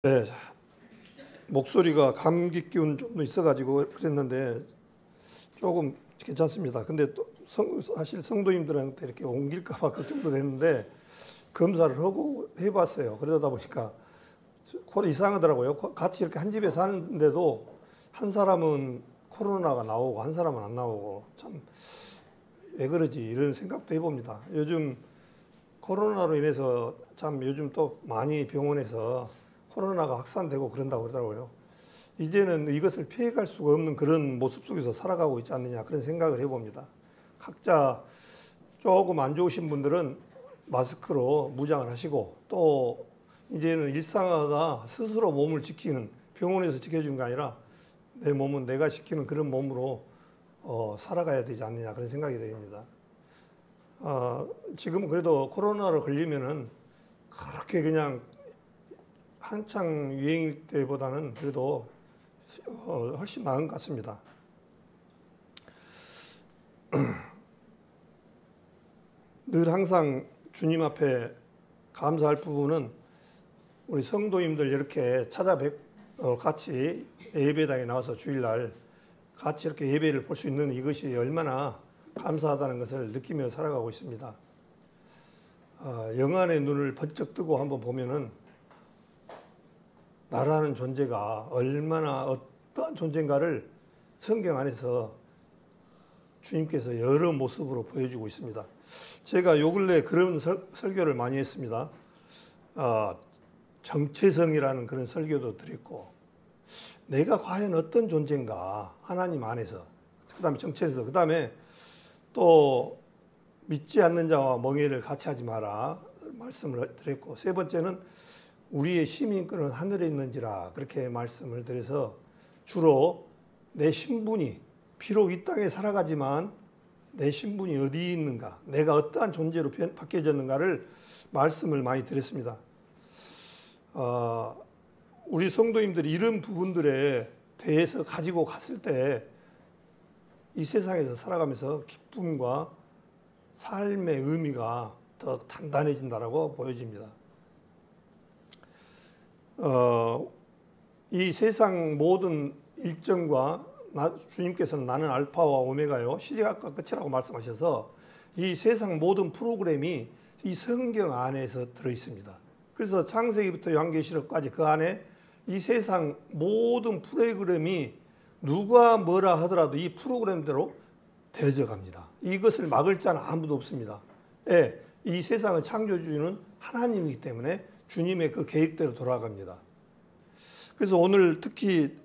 네, 목소리가 감기 기운 좀 있어가지고 그랬는데 조금 괜찮습니다. 근데 또 사실 성도님들한테 이렇게 옮길까봐 걱정도 됐는데 검사를 하고 해봤어요. 그러다 보니까 이상하더라고요. 같이 이렇게 한 집에 사는데도 한 사람은 코로나가 나오고 한 사람은 안 나오고 참 왜 그러지 이런 생각도 해봅니다. 요즘 코로나로 인해서 참 요즘 또 많이 병원에서 코로나가 확산되고 그런다고 그러더라고요. 이제는 이것을 피해갈 수가 없는 그런 모습 속에서 살아가고 있지 않느냐 그런 생각을 해봅니다. 각자 조금 안 좋으신 분들은 마스크로 무장을 하시고 또 이제는 일상화가 스스로 몸을 지키는 병원에서 지켜주는 게 아니라 내 몸은 내가 지키는 그런 몸으로 살아가야 되지 않느냐 그런 생각이 됩니다. 지금은 그래도 코로나로 걸리면은 그렇게 그냥 한창 유행일 때보다는 그래도 훨씬 나은 것 같습니다. 늘 항상 주님 앞에 감사할 부분은 우리 성도님들 이렇게 같이 예배당에 나와서 주일날 같이 이렇게 예배를 볼 수 있는 이것이 얼마나 감사하다는 것을 느끼며 살아가고 있습니다. 영안의 눈을 번쩍 뜨고 한번 보면은 나라는 존재가 얼마나 어떠한 존재인가를 성경 안에서 주님께서 여러 모습으로 보여주고 있습니다. 제가 요 근래 그런 설교를 많이 했습니다. 정체성이라는 그런 설교도 드렸고 내가 과연 어떤 존재인가 하나님 안에서 그 다음에 정체성 그 다음에 또 믿지 않는 자와 멍에를 같이 하지 마라 말씀을 드렸고 세 번째는 우리의 시민권은 하늘에 있는지라 그렇게 말씀을 드려서 주로 내 신분이 비록 이 땅에 살아가지만 내 신분이 어디 있는가 내가 어떠한 존재로 바뀌어졌는가를 말씀을 많이 드렸습니다. 우리 성도님들이 이런 부분들에 대해서 가지고 갔을 때 이 세상에서 살아가면서 기쁨과 삶의 의미가 더 단단해진다라고 보여집니다. 이 세상 모든 일정과 주님께서는 나는 알파와 오메가요 시작과 끝이라고 말씀하셔서 이 세상 모든 프로그램이 이 성경 안에서 들어있습니다. 그래서 창세기부터 요한계시록까지 그 안에 이 세상 모든 프로그램이 누가 뭐라 하더라도 이 프로그램대로 되어갑니다. 이것을 막을 자는 아무도 없습니다. 예, 이 세상의 창조주는 하나님이기 때문에 주님의 그 계획대로 돌아갑니다. 그래서 오늘 특히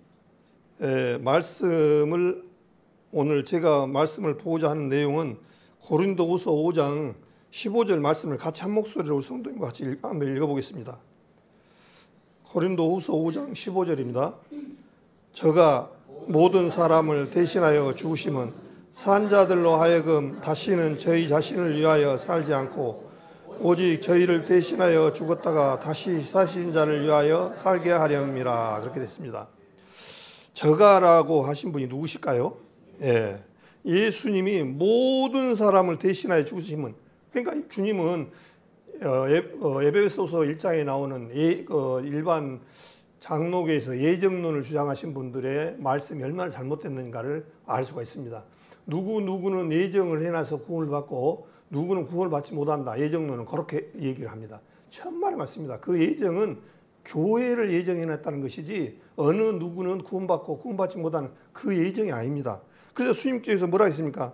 오늘 제가 말씀을 보고자 하는 내용은 고린도후서 5장 15절 말씀을 같이 한 목소리로 성도님과 같이 한번 읽어보겠습니다. 고린도후서 5장 15절입니다. 저가 모든 사람을 대신하여 죽으심은 산자들로 하여금 다시는 저희 자신을 위하여 살지 않고 오직 저희를 대신하여 죽었다가 다시 사신 자를 위하여 살게 하려 함이라 그렇게 됐습니다. 저가라고 하신 분이 누구실까요? 예, 예수님이 모든 사람을 대신하여 죽으심은 그러니까 주님은 에베소서 1장에 나오는 일반 장로교에서 예정론을 주장하신 분들의 말씀이 얼마나 잘못됐는가를 알 수가 있습니다. 누구는 예정을 해놔서 구원을 받고 누구는 구원을 받지 못한다. 예정론은 그렇게 얘기를 합니다. 천만에 맞습니다. 그 예정은 교회를 예정해놨다는 것이지 어느 누구는 구원받고 구원받지 못하는 그 예정이 아닙니다. 그래서 수님께서 뭐라 했습니까?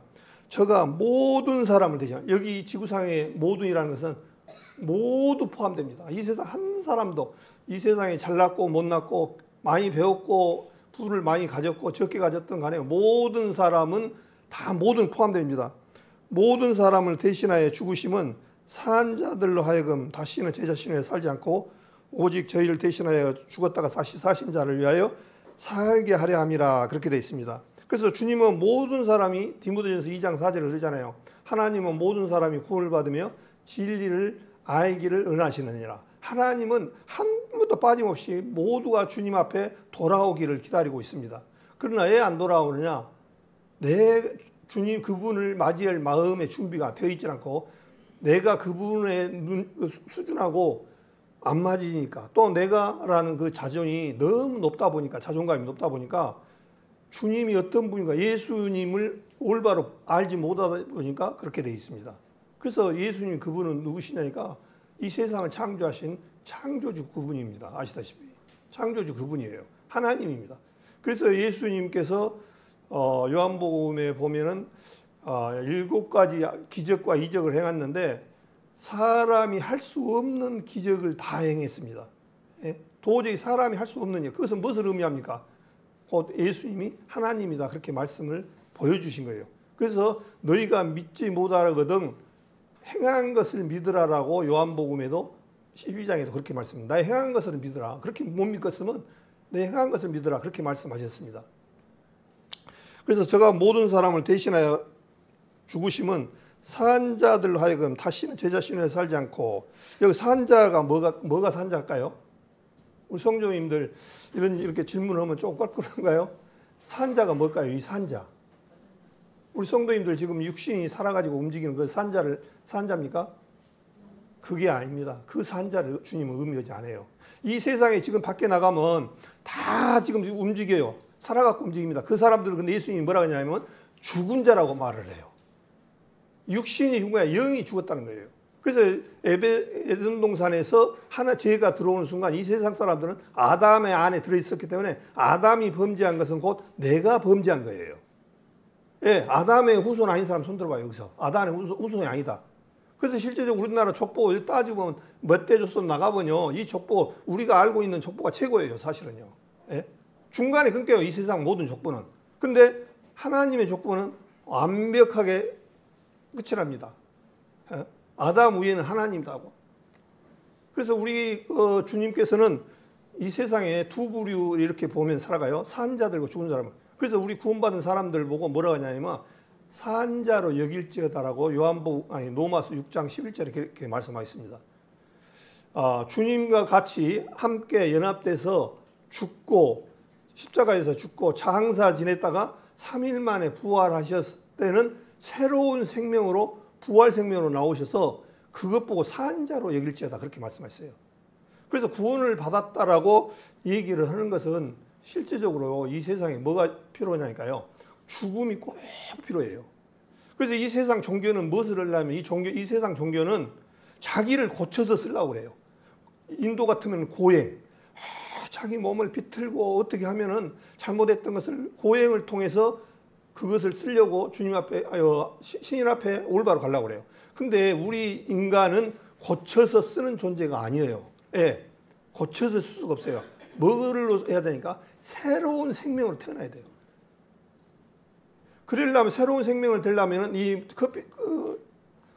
저가 모든 사람을 대신 여기 지구상의 모든이라는 것은 모두 포함됩니다. 이 세상 한 사람도 이 세상에 잘났고 못났고 많이 배웠고 부를 많이 가졌고 적게 가졌던 간에 모든 사람은 다 모든 포함됩니다. 모든 사람을 대신하여 죽으심은 산자들로 하여금 다시는 제 자신을 위해 살지 않고 오직 저희를 대신하여 죽었다가 다시 사신 자를 위하여 살게 하려 함이라 그렇게 되어 있습니다. 그래서 주님은 모든 사람이 디모데전서 2장 4절을 그러잖아요. 하나님은 모든 사람이 구원을 받으며 진리를 알기를 은하시느니라. 하나님은 한 분도 빠짐없이 모두가 주님 앞에 돌아오기를 기다리고 있습니다. 그러나 왜 안 돌아오느냐? 주님 그분을 맞이할 마음의 준비가 되어 있지 않고 내가 그분의 수준하고 안 맞으니까 또 내가라는 그 자존이 너무 높다 보니까 자존감이 높다 보니까 주님이 어떤 분인가 예수님을 올바로 알지 못하다 보니까 그렇게 되어 있습니다. 그래서 예수님 그분은 누구시냐니까 이 세상을 창조하신 창조주 그분입니다. 아시다시피 창조주 그분이에요. 하나님입니다. 그래서 예수님께서 요한복음에 보면은 7가지 기적과 이적을 행했는데 사람이 할 수 없는 기적을 다 행했습니다. 예? 도저히 사람이 할 수 없는 일. 그것은 무엇을 의미합니까? 곧 예수님이 하나님이다. 그렇게 말씀을 보여주신 거예요. 그래서 너희가 믿지 못하거든 행한 것을 믿으라라고 요한복음에도 12장에도 그렇게 말씀합니다. 나의 행한 것을 믿으라. 그렇게 못 믿겠으면 내 행한 것을 믿으라. 그렇게 말씀하셨습니다. 그래서 저가 모든 사람을 대신하여 죽으심은 산자들로 하여금 다시는 제 자신을 살지 않고 여기 산자가 뭐가 산자일까요? 우리 성도님들 이렇게 질문하면 조금 껄끄러운가요? 산자가 뭘까요? 이 산자. 우리 성도님들 지금 육신이 살아가지고 움직이는 그 산자입니까? 그게 아닙니다. 그 산자를 주님은 의미하지 않아요. 이 세상에 지금 밖에 나가면 다 지금 움직여요. 살아갖고 움직입니다. 그 사람들은 근데 예수님이 뭐라고 하냐면 죽은 자라고 말을 해요. 육신이 죽은 거야. 영이 죽었다는 거예요. 그래서 에덴 동산에서 하나 죄가 들어오는 순간 이 세상 사람들은 아담의 안에 들어있었기 때문에 아담이 범죄한 것은 곧 내가 범죄한 거예요. 예, 아담의 후손 아닌 사람 손 들어봐요. 여기서 아담의 후손이 아니다. 그래서 실제적으로 우리나라 족보 따지면 몇 대 줬어 나가보면요. 이 족보 우리가 알고 있는 족보가 최고예요. 사실은요. 예? 중간에 끊겨요. 이 세상 모든 족보는. 근데 하나님의 족보는 완벽하게 끝이 납니다. 예? 아담 위에는 하나님이라고. 그래서 우리 주님께서는 이 세상에 두 부류 이렇게 보면 살아가요. 산자들과 죽은 사람은. 그래서 우리 구원받은 사람들 보고 뭐라고 하냐면 산자로 여길지어다라고 로마서 6장 11절에 이렇게 말씀하셨습니다. 주님과 같이 함께 연합돼서 죽고 십자가에서 죽고 장사 지냈다가 3일 만에 부활하셨을 때는 새로운 생명으로 부활 생명으로 나오셔서 그것 보고 산자로 여길지어다 그렇게 말씀하셨어요. 그래서 구원을 받았다라고 얘기를 하는 것은 실제적으로 이 세상에 뭐가 필요하냐니까요. 죽음이 꼭 필요해요. 그래서 이 세상 종교는 무엇을 하려면 이 세상 종교는 자기를 고쳐서 쓰려고 그래요. 인도 같으면 고행. 자기 몸을 비틀고 어떻게 하면은 잘못했던 것을 고행을 통해서 그것을 쓰려고 주님 앞에, 신인 앞에 올바로 가려고 그래요. 근데 우리 인간은 고쳐서 쓰는 존재가 아니에요. 예. 고쳐서 쓸 수가 없어요. 뭐를 해야 되니까 새로운 생명으로 태어나야 돼요. 그러려면 새로운 생명을 되려면 이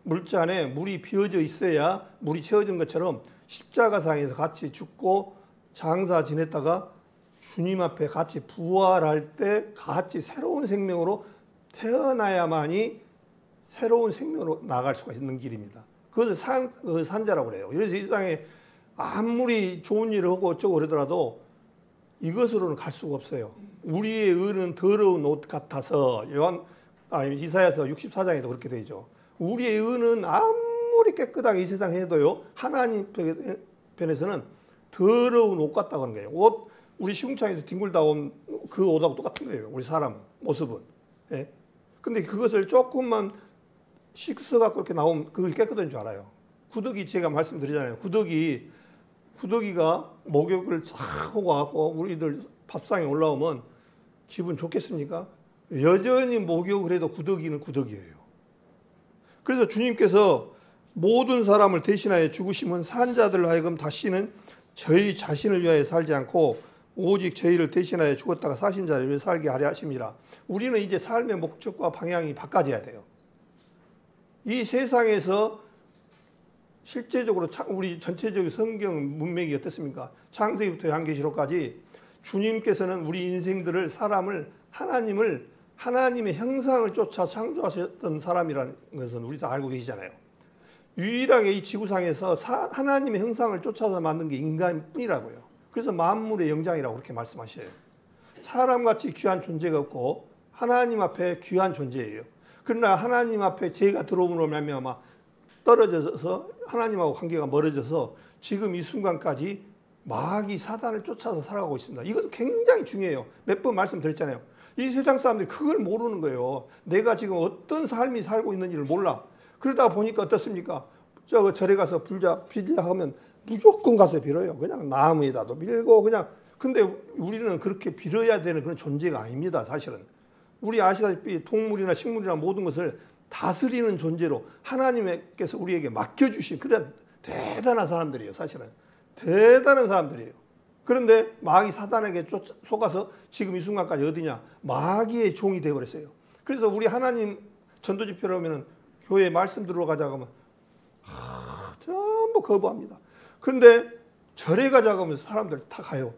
물잔에 물이 비어져 있어야 물이 채워진 것처럼 십자가상에서 같이 죽고 장사 지냈다가 주님 앞에 같이 부활할 때 같이 새로운 생명으로 태어나야만이 새로운 생명으로 나아갈 수가 있는 길입니다. 그것을 산자라고 그래요. 그래서 이 세상에 아무리 좋은 일을 하고 어쩌고 그러더라도 이것으로는 갈 수가 없어요. 우리의 의는 더러운 옷 같아서 이사야서 64장에도 그렇게 되죠. 우리의 의는 아무리 깨끗하게 이 세상에 해도요. 하나님 편에서는 더러운 옷 같다고 하는 거예요. 우리 시궁창에서 뒹굴다 온 그 옷하고 똑같은 거예요. 우리 사람 모습은. 예? 근데 그것을 조금만 씻어갖고 이렇게 나오면 그걸 깨끗한 줄 알아요. 구더기 제가 말씀드리잖아요. 구더기가 목욕을 싹 하고 와갖고 우리들 밥상에 올라오면 기분 좋겠습니까? 여전히 목욕을 해도 구더기는 구더기예요. 그래서 주님께서 모든 사람을 대신하여 죽으심은 산자들로 하여금 다시는 저희 자신을 위하여 살지 않고 오직 저희를 대신하여 죽었다가 사신 자를 위해 살게 하려 하심이라. 우리는 이제 삶의 목적과 방향이 바꿔져야 돼요. 이 세상에서 실제적으로 우리 전체적인 성경 문맥이 어떻습니까? 창세기부터 요한계시록까지 주님께서는 우리 인생들을 하나님을 하나님의 형상을 쫓아 창조하셨던 사람이라는 것은 우리 다 알고 계시잖아요. 유일하게 이 지구상에서 하나님의 형상을 쫓아서 만든 게 인간뿐이라고요. 그래서 만물의 영장이라고 그렇게 말씀하셔요. 사람같이 귀한 존재가 없고 하나님 앞에 귀한 존재예요. 그러나 하나님 앞에 죄가 들어옴으로 말미암아 떨어져서 하나님하고 관계가 멀어져서 지금 이 순간까지 마귀 사단을 쫓아서 살아가고 있습니다. 이건 굉장히 중요해요. 몇 번 말씀드렸잖아요. 이 세상 사람들이 그걸 모르는 거예요. 내가 지금 어떤 삶이 살고 있는지를 몰라. 그러다 보니까 어떻습니까? 절에 가서 빌자 하면 무조건 가서 빌어요. 그냥 나무에다도 빌고 그냥. 근데 우리는 그렇게 빌어야 되는 그런 존재가 아닙니다. 사실은. 우리 아시다시피 동물이나 식물이나 모든 것을 다스리는 존재로 하나님께서 우리에게 맡겨주신 그런 대단한 사람들이에요. 사실은. 대단한 사람들이에요. 그런데 마귀 사단에게 속아서 지금 이 순간까지 어디냐? 마귀의 종이 되어버렸어요. 그래서 우리 하나님 전도집회로 오면 교회에 말씀 들어가자고 하면 전부 거부합니다. 근데 절에 가자고 하면 사람들 다 가요.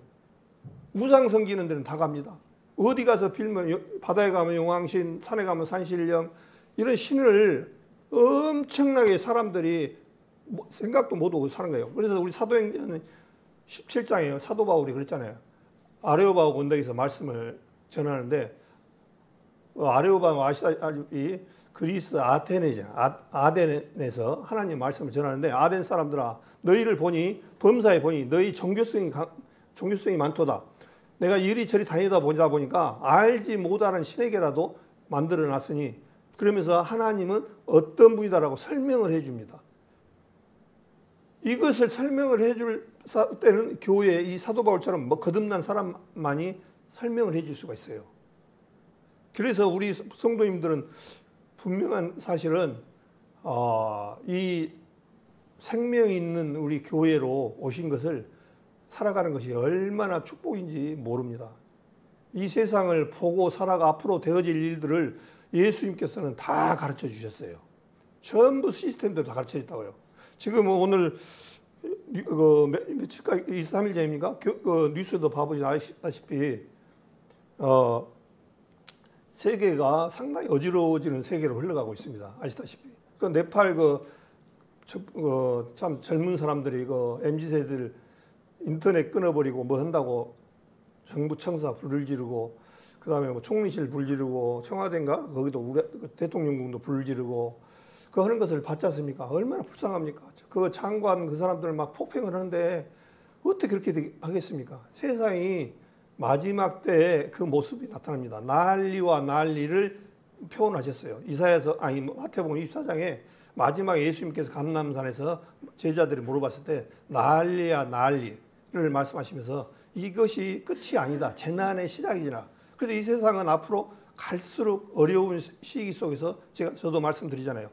우상 섬기는 데는 다 갑니다. 어디 가서 빌면 바다에 가면 용왕신, 산에 가면 산신령 이런 신을 엄청나게 사람들이 생각도 못하고 사는 거예요. 그래서 우리 사도행전 17장에 사도 바울이 그랬잖아요. 아레오바고 언덕에서 말씀을 전하는데 아레오바가 아시다시피 그리스 아덴에서 하나님 말씀을 전하는데 아덴 사람들아 너희를 보니 범사에 보니 너희 종교성이 많도다. 내가 이리저리 다니다 보니까 알지 못하는 신에게라도 만들어 놨으니 그러면서 하나님은 어떤 분이다라고 설명을 해줍니다. 이것을 설명을 해줄 때는 교회에 이 사도 바울처럼 거듭난 사람만이 설명을 해줄 수가 있어요. 그래서 우리 성도님들은 분명한 사실은 이 생명이 있는 우리 교회로 오신 것을 살아가는 것이 얼마나 축복인지 모릅니다. 이 세상을 보고 살아가 앞으로 되어질 일들을 예수님께서는 다 가르쳐 주셨어요. 전부 시스템도 다 가르쳐 줬다고요. 지금 오늘 며칠까 23일 전입니까? 뉴스도 봐보시다시피 세계가 상당히 어지러워지는 세계로 흘러가고 있습니다. 아시다시피 그 네팔 참 젊은 사람들이 MZ세대들 인터넷 끊어버리고 뭐 한다고 정부 청사 불을 지르고 그다음에 뭐 총리실 불 지르고 청와대인가 거기도 우리 대통령궁도 불 지르고 그 하는 것을 봤지 않습니까? 얼마나 불쌍합니까? 그 장관 그 사람들 막 폭행을 하는데 어떻게 그렇게 하겠습니까? 세상이 마지막 때에 그 모습이 나타납니다. 난리와 난리를 표현하셨어요. 마태복음 24장에 마지막에 예수님께서 감람산에서 제자들이 물어봤을 때 난리야 난리를 말씀하시면서 이것이 끝이 아니다. 재난의 시작이지나. 그래서 이 세상은 앞으로 갈수록 어려운 시기 속에서 저도 말씀드리잖아요.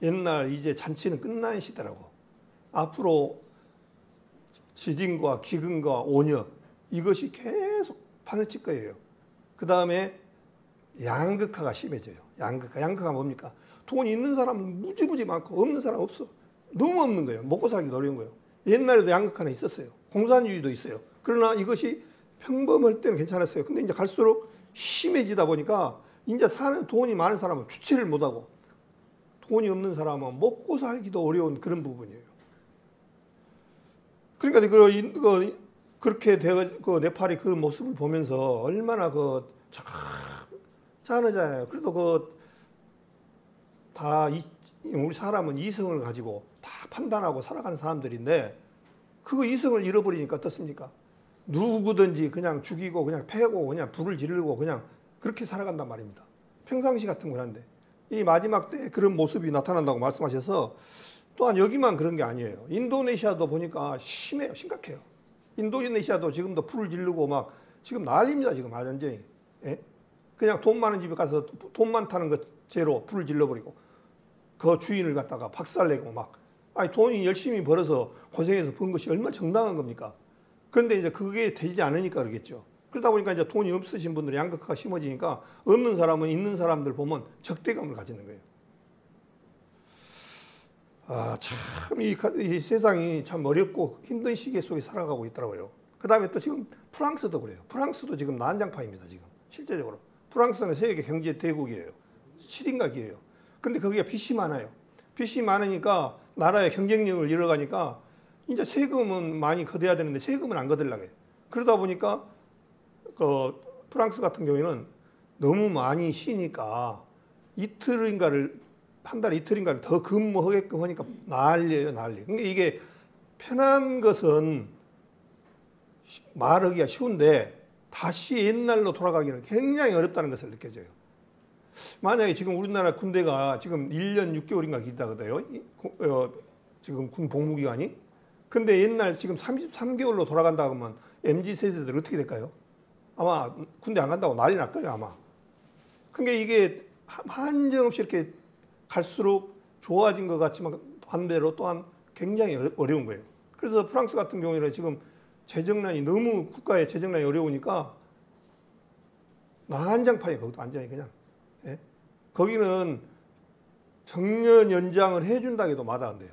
옛날 이제 잔치는 끝난 시대라고. 앞으로 지진과 기근과 오녀 이것이 계속 판을 칠 거예요. 그 다음에 양극화가 심해져요. 양극화가 뭡니까? 돈이 있는 사람은 무지무지 많고 없는 사람 없어. 너무 없는 거예요. 먹고 살기도 어려운 거예요. 옛날에도 양극화는 있었어요. 공산주의도 있어요. 그러나 이것이 평범할 때는 괜찮았어요. 근데 이제 갈수록 심해지다 보니까 이제 사는 돈이 많은 사람은 주체를 못하고 돈이 없는 사람은 먹고 살기도 어려운 그런 부분이에요. 그러니까 그렇게 네팔이 그 모습을 보면서 얼마나 참 짠하잖아요. 그래도 우리 사람은 이성을 가지고 다 판단하고 살아가는 사람들인데 그 이성을 잃어버리니까 어떻습니까? 누구든지 그냥 죽이고 그냥 패고 그냥 불을 지르고 그냥 그렇게 살아간단 말입니다. 평상시 같은 건 한데 이 마지막 때 그런 모습이 나타난다고 말씀하셔서 또한 여기만 그런 게 아니에요. 인도네시아도 보니까 심각해요. 인도네시아도 지금도 불을 지르고 막 지금 난립니다. 지금 완전히. 예? 그냥 돈 많은 집에 가서 돈 많다는 것 죄로 불을 질러버리고 그 주인을 갖다가 박살내고 막 돈이 열심히 벌어서 고생해서 번 것이 얼마나 정당한 겁니까? 그런데 이제 그게 되지 않으니까 그러겠죠. 그러다 보니까 이제 돈이 없으신 분들이 양극화가 심해지니까 없는 사람은 있는 사람들 보면 적대감을 가지는 거예요. 참 이 세상이 참 어렵고 힘든 시기 속에 살아가고 있더라고요. 그 다음에 또 지금 프랑스도 그래요. 프랑스도 지금 난장판입니다. 지금 실제적으로. 프랑스는 세계 경제 대국이에요. 7인가 기예요. 근데 거기가 빚이 많아요. 빚이 많으니까 나라의 경쟁력을 잃어가니까 이제 세금은 많이 거둬야 되는데 세금은 안 거둘라고 해요. 그러다 보니까 프랑스 같은 경우에는 너무 많이 쉬니까 한 달에 이틀인가를 더 근무하게끔 하니까 난리예요, 난리. 그러니까 이게 편한 것은 말하기가 쉬운데 다시 옛날로 돌아가기는 굉장히 어렵다는 것을 느껴져요. 만약에 지금 우리나라 군대가 지금 1년 6개월인가 기다거든요. 지금 군 복무기간이. 근데 옛날 지금 33개월로 돌아간다 그러면 MZ 세대들 어떻게 될까요? 아마 군대 안 간다고 난리 날 거예요, 아마. 그러니까 이게 한정없이 이렇게 갈수록 좋아진 것 같지만 반대로 또한 굉장히 어려운 거예요. 그래서 프랑스 같은 경우에는 지금 재정난이 너무 국가의 재정난이 어려우니까 난장판이에요. 거기도 완전히 그냥. 예? 거기는 정년 연장을 해준다 해도 마다한대요.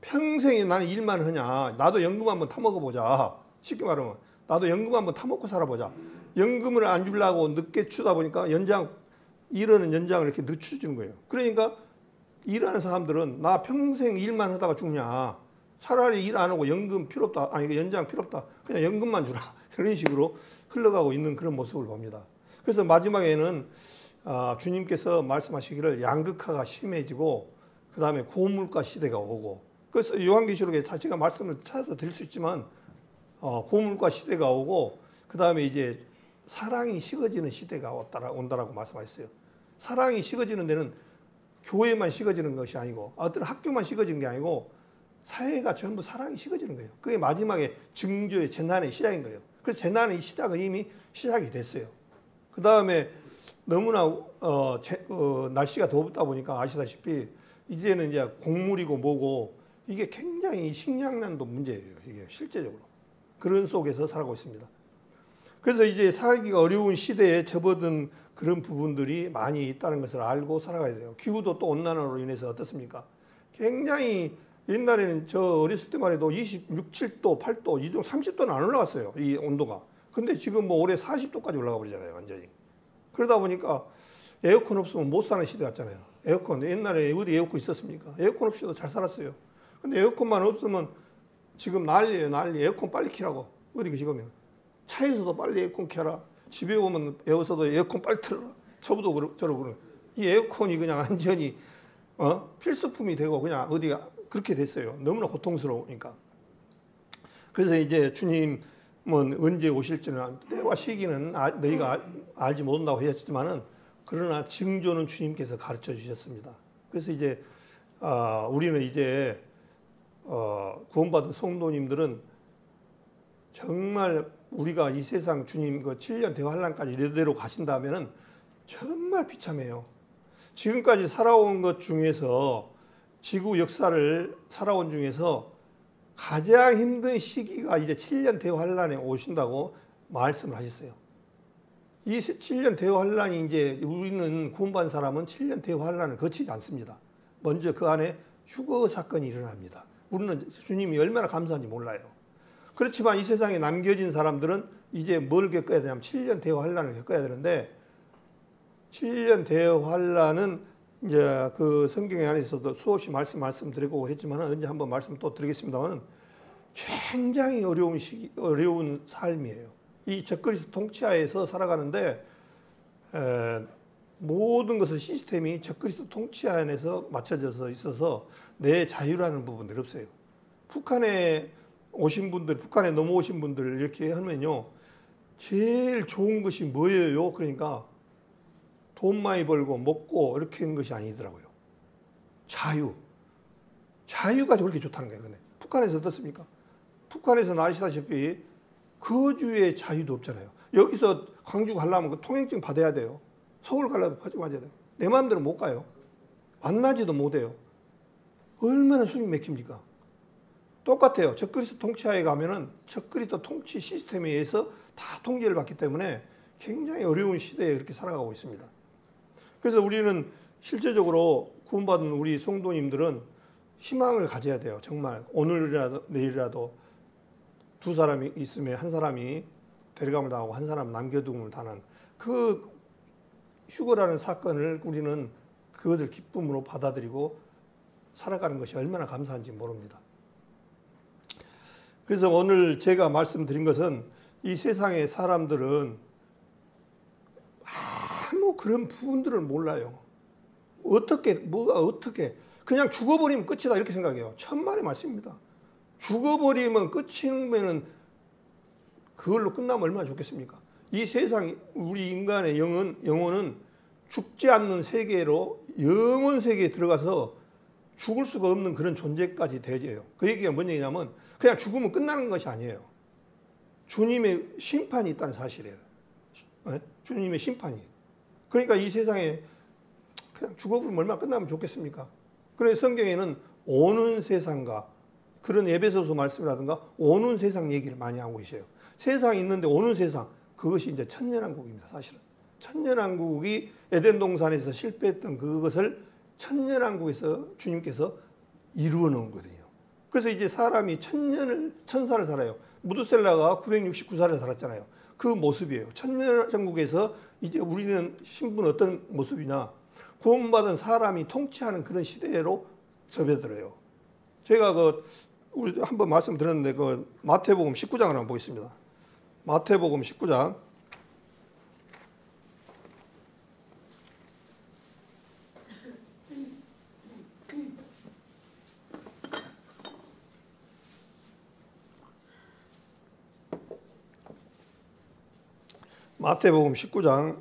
평생에 나는 일만 하냐. 나도 연금 한번 타먹어보자. 쉽게 말하면 나도 연금 한번 타먹고 살아보자. 연금을 안 주려고 늦게 주다 보니까 일하는 연장을 이렇게 늦춰주는 거예요. 그러니까 일하는 사람들은 나 평생 일만 하다가 죽냐. 차라리 일 안 하고 연금 필요 없다. 아니 연장 필요 없다. 그냥 연금만 주라. 이런 식으로 흘러가고 있는 그런 모습을 봅니다. 그래서 마지막에는 주님께서 말씀하시기를 양극화가 심해지고 그 다음에 고물가 시대가 오고 그래서 요한계시록에 제가 말씀을 찾아서 드릴 수 있지만 고물가 시대가 오고 그 다음에 이제 사랑이 식어지는 시대가 온다라고 말씀하셨어요. 사랑이 식어지는 데는 교회만 식어지는 것이 아니고 어떤 학교만 식어지는 게 아니고 사회가 전부 사랑이 식어지는 거예요. 그게 마지막에 증조의 재난의 시작인 거예요. 그래서 재난의 시작은 이미 시작이 됐어요. 그 다음에 너무나 날씨가 덥다 보니까 아시다시피 이제는 이제 곡물이고 뭐고 이게 굉장히 식량난도 문제예요. 이게 실제적으로 그런 속에서 살아가고 있습니다. 그래서 이제 살기가 어려운 시대에 접어든 그런 부분들이 많이 있다는 것을 알고 살아가야 돼요. 기후도 또 온난화로 인해서 어떻습니까? 굉장히 옛날에는 저 어렸을 때만 해도 26, 7도, 8도, 이 정도 30도는 안 올라갔어요. 이 온도가. 근데 지금 뭐 올해 40도까지 올라가 버리잖아요. 완전히. 그러다 보니까 에어컨 없으면 못 사는 시대 같잖아요. 에어컨. 옛날에 어디 에어컨 있었습니까? 에어컨 없이도 잘 살았어요. 근데 에어컨만 없으면 지금 난리예요. 난리. 에어컨 빨리 켜라고. 어디 지금은. 차에서도 빨리 에어컨 켜라. 집에 오면 에어서도 에어컨 빨리 틀어라. 저보도 저러고 그러는. 이 에어컨이 그냥 완전히 필수품이 되고 그냥 어디가 그렇게 됐어요. 너무나 고통스러우니까. 그래서 이제 주님은 언제 오실지는 때와 시기는 너희가 알지 못한다고 하셨지만은 그러나 징조는 주님께서 가르쳐 주셨습니다. 그래서 이제 우리는 이제 구원받은 성도님들은 정말 우리가 이 세상 주님 그 7년 대환란까지 이대로 가신다면은 정말 비참해요. 지금까지 살아온 것 중에서 지구 역사를 살아온 중에서 가장 힘든 시기가 이제 7년 대환란에 오신다고 말씀을 하셨어요. 이 7년 대환란이 이제 우리는 구원받은 사람은 7년 대환란을 거치지 않습니다. 먼저 그 안에 휴거 사건이 일어납니다. 우리는 주님이 얼마나 감사한지 몰라요. 그렇지만 이 세상에 남겨진 사람들은 이제 뭘 겪어야 되냐면 7년 대환란을 겪어야 되는데 7년 대환란은 이제 그 성경에 안에서도 수없이 말씀드리고 그랬지만 언제 한번 말씀 또 드리겠습니다만 굉장히 어려운 삶이에요. 이 적그리스도 통치하에서 살아가는데 모든 것의 시스템이 적그리스도 통치 안에서 맞춰져서 있어서 내 자유라는 부분들이 없어요. 북한에 오신 분들, 북한에 넘어오신 분들 이렇게 하면요. 제일 좋은 것이 뭐예요? 그러니까 돈 많이 벌고 먹고 이렇게 하는 것이 아니더라고요. 자유. 자유가 그렇게 좋다는 거예요. 근데 북한에서 어떻습니까? 북한에서는 아시다시피 거주의 자유도 없잖아요. 여기서 광주 가려면 그 통행증 받아야 돼요. 서울 가려면 가지고 가야 돼요. 내 마음대로 못 가요. 만나지도 못해요. 얼마나 숨이 막힙니까? 똑같아요. 적그리스도 통치하에 가면은 적그리스도 통치 시스템에 의해서 다 통제를 받기 때문에 굉장히 어려운 시대에 그렇게 살아가고 있습니다. 그래서 우리는 실제적으로 구원받은 우리 성도님들은 희망을 가져야 돼요. 정말 오늘이라도 내일이라도 두 사람이 있으면 한 사람이 데려감을 당하고 한 사람 남겨둠을 당한 그 휴거라는 사건을 우리는 그것을 기쁨으로 받아들이고 살아가는 것이 얼마나 감사한지 모릅니다. 그래서 오늘 제가 말씀드린 것은 이 세상의 사람들은 아무 그런 부분들을 몰라요. 어떻게 그냥 죽어버리면 끝이다 이렇게 생각해요. 천만의 말씀입니다. 죽어버리면 끝이면은 그걸로 끝나면 얼마나 좋겠습니까? 이 세상 우리 인간의 영혼은 죽지 않는 세계로 영원 세계에 들어가서 죽을 수가 없는 그런 존재까지 되어져요. 그 얘기가 뭔 얘기냐면 그냥 죽으면 끝나는 것이 아니에요. 주님의 심판이 있다는 사실이에요. 네? 주님의 심판이. 그러니까 이 세상에 그냥 죽어버리면 얼마나 끝나면 좋겠습니까? 그래서 성경에는 오는 세상과 그런 에베소서 말씀이라든가 오는 세상 얘기를 많이 하고 계셔요. 세상이 있는데 오는 세상, 그것이 이제 천년왕국입니다. 사실은 천년왕국이 에덴 동산에서 실패했던 그것을 천년왕국에서 주님께서 이루어 놓은 거거든요. 그래서 이제 사람이 천사를 살아요. 무두셀라가 969살을 살았잖아요. 그 모습이에요. 천년왕국에서 이제 우리는 신분은 어떤 모습이냐? 구원받은 사람이 통치하는 그런 시대로 접어들어요. 제가 우리 한번 말씀드렸는데 마태복음 19장을 한번 보겠습니다. 마태복음 19장. 마태복음 19장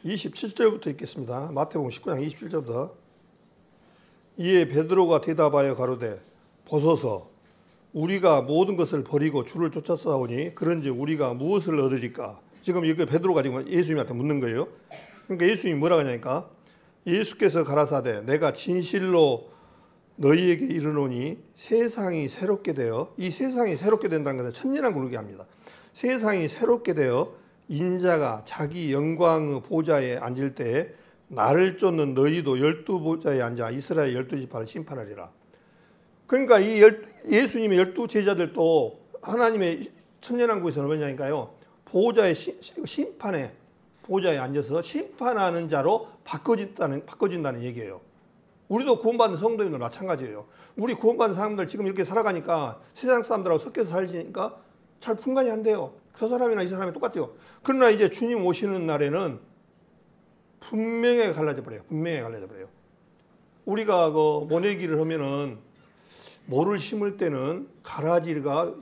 27절부터 읽겠습니다. 마태복음 19장 27절부터. 이에 베드로가 대답하여 가로되 보소서 우리가 모든 것을 버리고 주를 쫓았사오니 그런즉 우리가 무엇을 얻으리까? 지금 이거 베드로가 지금 예수님한테 묻는 거예요. 그러니까 예수님이 뭐라고 하냐니까 예수께서 가라사대 내가 진실로 너희에게 이르노니 세상이 새롭게 되어, 이 세상이 새롭게 된다는 것은 천년왕국을 얘기합니다. 세상이 새롭게 되어 인자가 자기 영광의 보좌에 앉을 때에 나를 쫓는 너희도 12보좌에 앉아 이스라엘 12지파를 심판하리라. 그러니까 이 예수님의 12제자들도 하나님의 천년왕국에서는 뭐냐니까요, 보좌의 심판에 보좌에 앉아서 심판하는 자로 바꿔진다는 얘기예요. 우리도 구원받는 성도님들 마찬가지예요. 우리 구원받는 사람들 지금 이렇게 살아가니까 세상 사람들하고 섞여서 살지니까 잘 분간이 안 돼요. 저 사람이나 이 사람이 똑같죠. 그러나 이제 주님 오시는 날에는 분명히 갈라져 버려요. 분명히 갈라져 버려요. 우리가 모내기를 하면은 모를 심을 때는 가라지가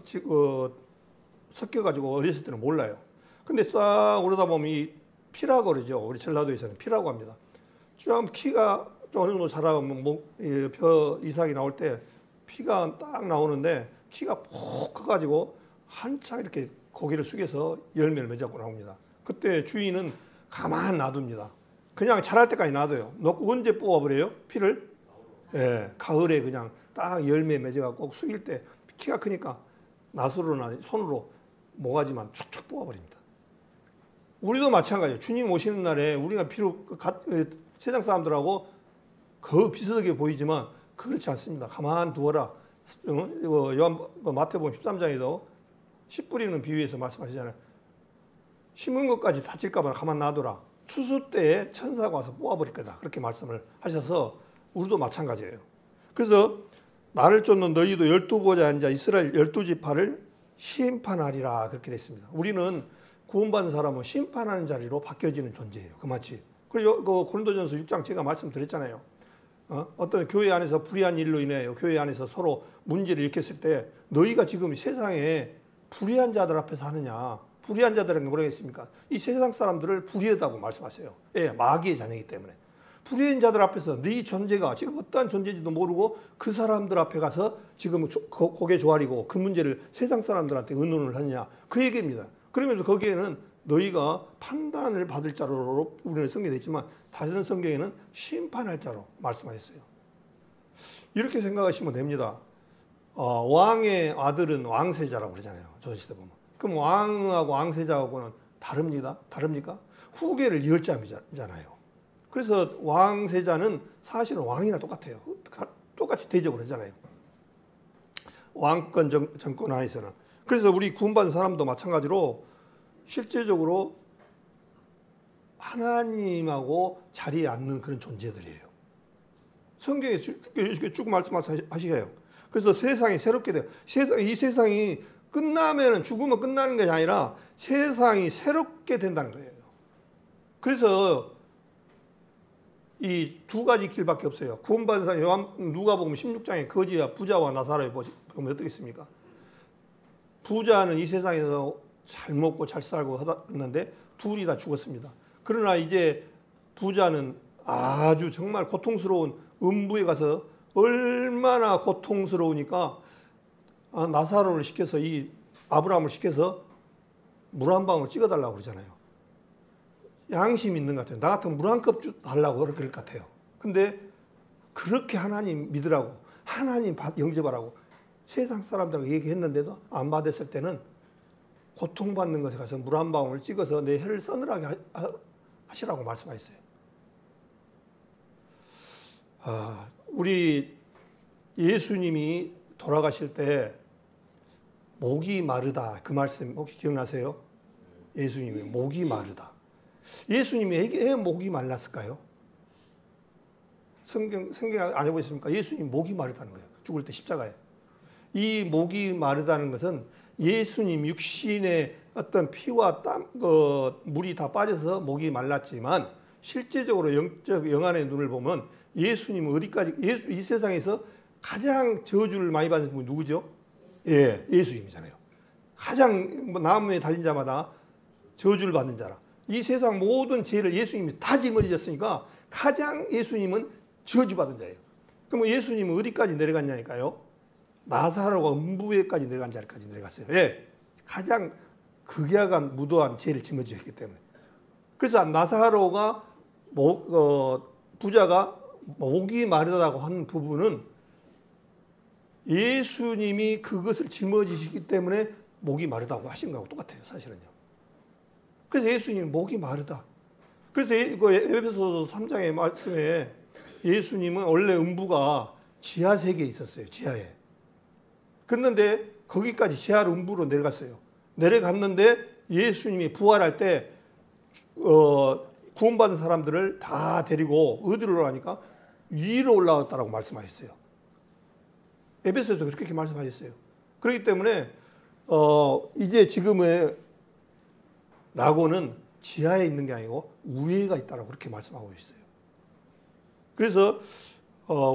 섞여가지고 어렸을 때는 몰라요. 근데 싹 오르다 보면 이 피라고 그러죠. 우리 전라도에서는 피라고 합니다. 좀 키가 좀 어느 정도 자라면 벼 이삭이 나올 때 피가 딱 나오는데 키가 푹 커가지고 한참 이렇게 고개를 숙여서 열매를 맺고 나옵니다. 그때 주인은 가만 놔둡니다. 그냥 자랄 때까지 놔둬요. 놓고 언제 뽑아버려요? 피를? 예, 가을에 그냥 딱 열매 맺어갖고 숙일 때 키가 크니까 낫으로나 손으로 모가지만 축축 뽑아버립니다. 우리도 마찬가지예요. 주님 오시는 날에 우리가 비록 세상 사람들하고 그 비슷하게 보이지만 그렇지 않습니다. 가만 두어라. 마태복음 13장에도 씨 뿌리는 비유에서 말씀하시잖아요. 심은 것까지 다칠까 봐 가만 놔둬라. 추수 때에 천사가 와서 뽑아버릴 거다. 그렇게 말씀을 하셔서 우리도 마찬가지예요. 그래서 나를 쫓는 너희도 12보좌에 앉아 이스라엘 12지파를 심판하리라. 그렇게 됐습니다. 우리는 구원받은 사람은 심판하는 자리로 바뀌어지는 존재예요. 그마치. 그리고 고린도전서 6장 제가 말씀드렸잖아요. 어떤 교회 안에서 불의한 일로 인해 교회 안에서 서로 문제를 일으켰을 때 너희가 지금 세상에 불의한 자들 앞에서 하느냐. 불의한 자들은 뭐라고 했습니까? 이 세상 사람들을 불의하다고 말씀하세요. 예, 마귀의 자녀이기 때문에. 불의한 자들 앞에서 네 존재가 지금 어떠한 존재인지도 모르고 그 사람들 앞에 가서 지금 고개 조아리고 그 문제를 세상 사람들한테 의논을 하느냐. 그 얘기입니다. 그러면서 거기에는 너희가 판단을 받을 자로 우리는 성경에 있지만 다른 성경에는 심판할 자로 말씀하셨어요. 이렇게 생각하시면 됩니다. 왕의 아들은 왕세자라고 그러잖아요. 조선시대 보면. 그럼 왕하고 왕세자하고는 다릅니까? 후계를 이을 자잖아요. 그래서 왕세자는 사실은 왕이나 똑같아요. 똑같이 대접을 하잖아요. 왕권 정권 안에서는. 그래서 우리 구원받은 사람도 마찬가지로 실제적으로 하나님하고 자리에 앉는 그런 존재들이에요. 성경에 쭉 말씀하시게요. 그래서 세상이 새롭게 돼요. 이 세상이 끝나면 죽으면 끝나는 것이 아니라 세상이 새롭게 된다는 거예요. 그래서 이 두 가지 길밖에 없어요. 구원받은 사람 누가복음 16장에 거지와 부자와 나사로를 보면 어떻겠습니까? 부자는 이 세상에서 잘 먹고 잘 살고 하는데 둘이 다 죽었습니다. 그러나 이제 부자는 아주 정말 고통스러운 음부에 가서 얼마나 고통스러우니까 나사로를 시켜서 이 아브라함을 시켜서 물 한 방울 찍어달라고 그러잖아요. 양심이 있는 것 같아요. 나 같으면 물 한 컵 달라고 그럴 것 같아요. 근데 그렇게 하나님 믿으라고 하나님 영접하라고 세상 사람들하고 얘기했는데도 안 받았을 때는 고통받는 것에 가서 물 한 방울 찍어서 내 혀를 서늘하게 하시라고 말씀하셨어요. 우리 예수님이 돌아가실 때 목이 마르다 그 말씀 혹시 기억나세요? 예수님이 목이 마르다. 예수님이 왜 목이 말랐을까요? 성경 안 해보셨습니까? 예수님 목이 마르다는 거예요. 죽을 때 십자가에. 이 목이 마르다는 것은 예수님 육신의 어떤 피와 땀, 물이 다 빠져서 목이 말랐지만 실제적으로 영안의 눈을 보면 예수님은 어디까지 이 세상에서 가장 저주를 많이 받은 분이 누구죠? 예, 예수님이잖아요. 가장 나무에 달린 자마다 저주를 받는 자라. 이 세상 모든 죄를 예수님이 다 짊어지셨으니까 가장 예수님은 저주받은 자예요. 그럼 예수님은 어디까지 내려갔냐니까요? 나사로가 음부에까지 내려간 자리까지 내려갔어요. 예, 가장 극약한 무도한 죄를 짊어지셨기 때문에. 그래서 나사로가 부자가 목이 마르다고 한 부분은 예수님이 그것을 짊어지시기 때문에 목이 마르다고 하신 거하고 똑같아요. 사실은요. 그래서 예수님이 목이 마르다. 그래서 에베소서 3장의 말씀에 예수님은 원래 음부가 지하 세계에 있었어요. 지하에. 그런데 거기까지 지하 음부로 내려갔어요. 내려갔는데 예수님이 부활할 때 구원받은 사람들을 다 데리고 어디로 올라가니까 위로 올라갔다라고 말씀하셨어요. 에베소에서 그렇게 말씀하셨어요. 그렇기 때문에 이제 지금의 라고는 지하에 있는 게 아니고 위에가 있다라고 그렇게 말씀하고 있어요. 그래서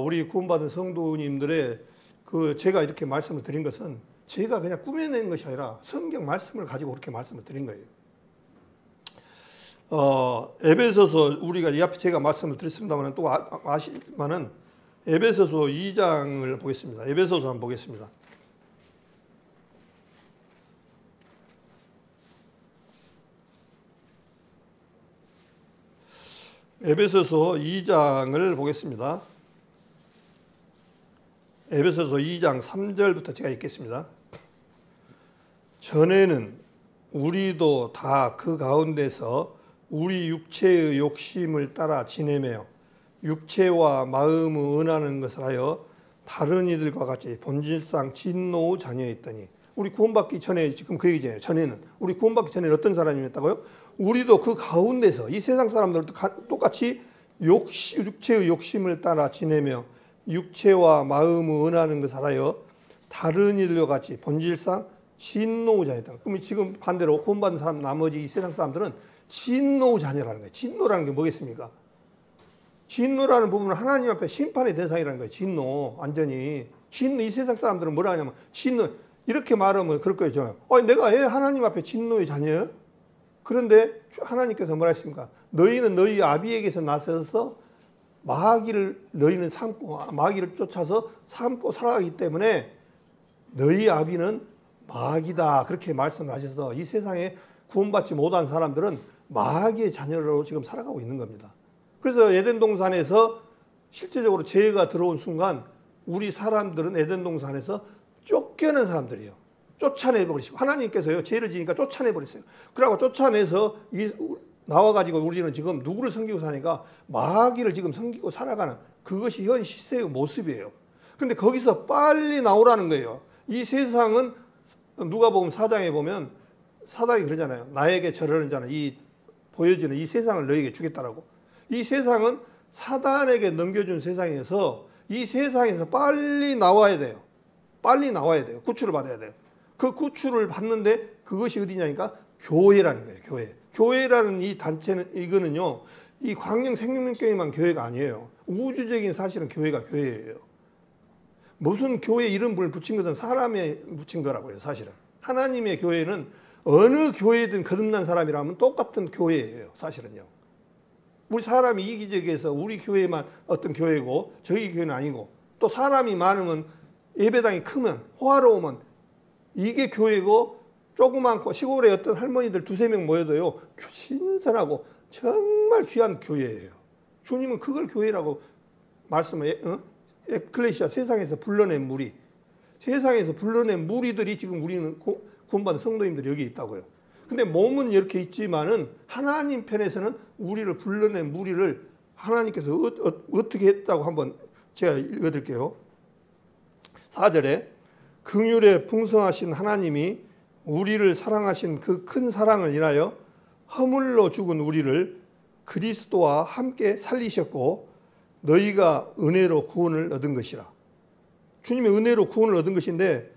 우리 구원받은 성도님들의 제가 이렇게 말씀을 드린 것은 제가 그냥 꾸며낸 것이 아니라 성경 말씀을 가지고 그렇게 말씀을 드린 거예요. 에베소서 우리가 이 앞에 제가 말씀을 드렸습니다만 또 아시만은 에베소서 2장을 보겠습니다. 에베소서 한번 보겠습니다. 에베소서 2장을 보겠습니다. 에베소서 2장 3절부터 제가 읽겠습니다. 전에는 우리도 다 그 가운데서 우리 육체의 욕심을 따라 지내며 육체와 마음을 은하는 것을 하여 다른 이들과 같이 본질상 진노 자녀였더니 우리 구원받기 전에 지금 그 얘기잖아요. 전에는 우리 구원받기 전에 어떤 사람이었다고요? 우리도 그 가운데서 이 세상 사람들도 똑같이 육체의 욕심을 따라 지내며 육체와 마음을 은하는 것을 하여 다른 이들과 같이 본질상 진노 자녀다. 그럼 지금 반대로 구원받은 사람 나머지 이 세상 사람들은 진노 자녀라는 거예요. 진노라는 게 뭐겠습니까? 진노라는 부분은 하나님 앞에 심판의 대상이라는 거예요. 진노 완전히. 진노 이 세상 사람들은 뭐라 하냐면 진노 이렇게 말하면 그럴 거예요. 내가 왜 하나님 앞에 진노의 자녀예요? 그런데 하나님께서 뭐라 했습니까? 너희는 너희 아비에게서 나서서 너희는 마귀를 쫓아서 삼고 살아가기 때문에 너희 아비는 마귀다. 그렇게 말씀하셔서 이 세상에 구원받지 못한 사람들은 마귀의 자녀로 지금 살아가고 있는 겁니다. 그래서 에덴 동산에서 실제적으로 죄가 들어온 순간 우리 사람들은 에덴 동산에서 쫓겨난 사람들이에요. 쫓아내버리시고 하나님께서요 죄를 지니까 쫓아내버렸어요. 그러고 쫓아내서 나와가지고 우리는 지금 누구를 섬기고 사니까 마귀를 지금 섬기고 살아가는 그것이 현 시세의 모습이에요. 그런데 거기서 빨리 나오라는 거예요. 이 세상은 누가복음 4장에 보면 사단이 그러잖아요. 나에게 절하는 자는 보여지는 이 세상을 너에게 주겠다라고. 이 세상은 사단에게 넘겨준 세상에서 이 세상에서 빨리 나와야 돼요. 빨리 나와야 돼요. 구출을 받아야 돼요. 그 구출을 받는데 그것이 어디냐니까 교회라는 거예요. 교회. 교회라는 이 단체는 이거는요. 이 광명 생명교회만 교회가 아니에요. 우주적인 사실은 교회가 교회예요. 무슨 교회 이름을 붙인 것은 사람에 붙인 거라고요. 사실은 하나님의 교회는 어느 교회든 거듭난 사람이라면 똑같은 교회예요. 사실은요. 우리 사람이 이기적이어서 우리 교회만 어떤 교회고 저희 교회는 아니고, 또 사람이 많으면 예배당이 크면 호화로우면 이게 교회고, 조그만고 시골에 어떤 할머니들 두세 명 모여도요 신선하고 정말 귀한 교회예요. 주님은 그걸 교회라고 말씀해. 에클레시아, 세상에서 불러낸 무리, 세상에서 불러낸 무리들이 지금 우리는 구원받은 성도님들이 여기 있다고요. 근데 몸은 이렇게 있지만은 하나님 편에서는 우리를 불러낸 무리를 하나님께서 어떻게 했다고 한번 제가 읽어드릴게요. 4절에 긍휼에 풍성하신 하나님이 우리를 사랑하신 그 큰 사랑을 인하여 허물로 죽은 우리를 그리스도와 함께 살리셨고 너희가 은혜로 구원을 얻은 것이라. 주님의 은혜로 구원을 얻은 것인데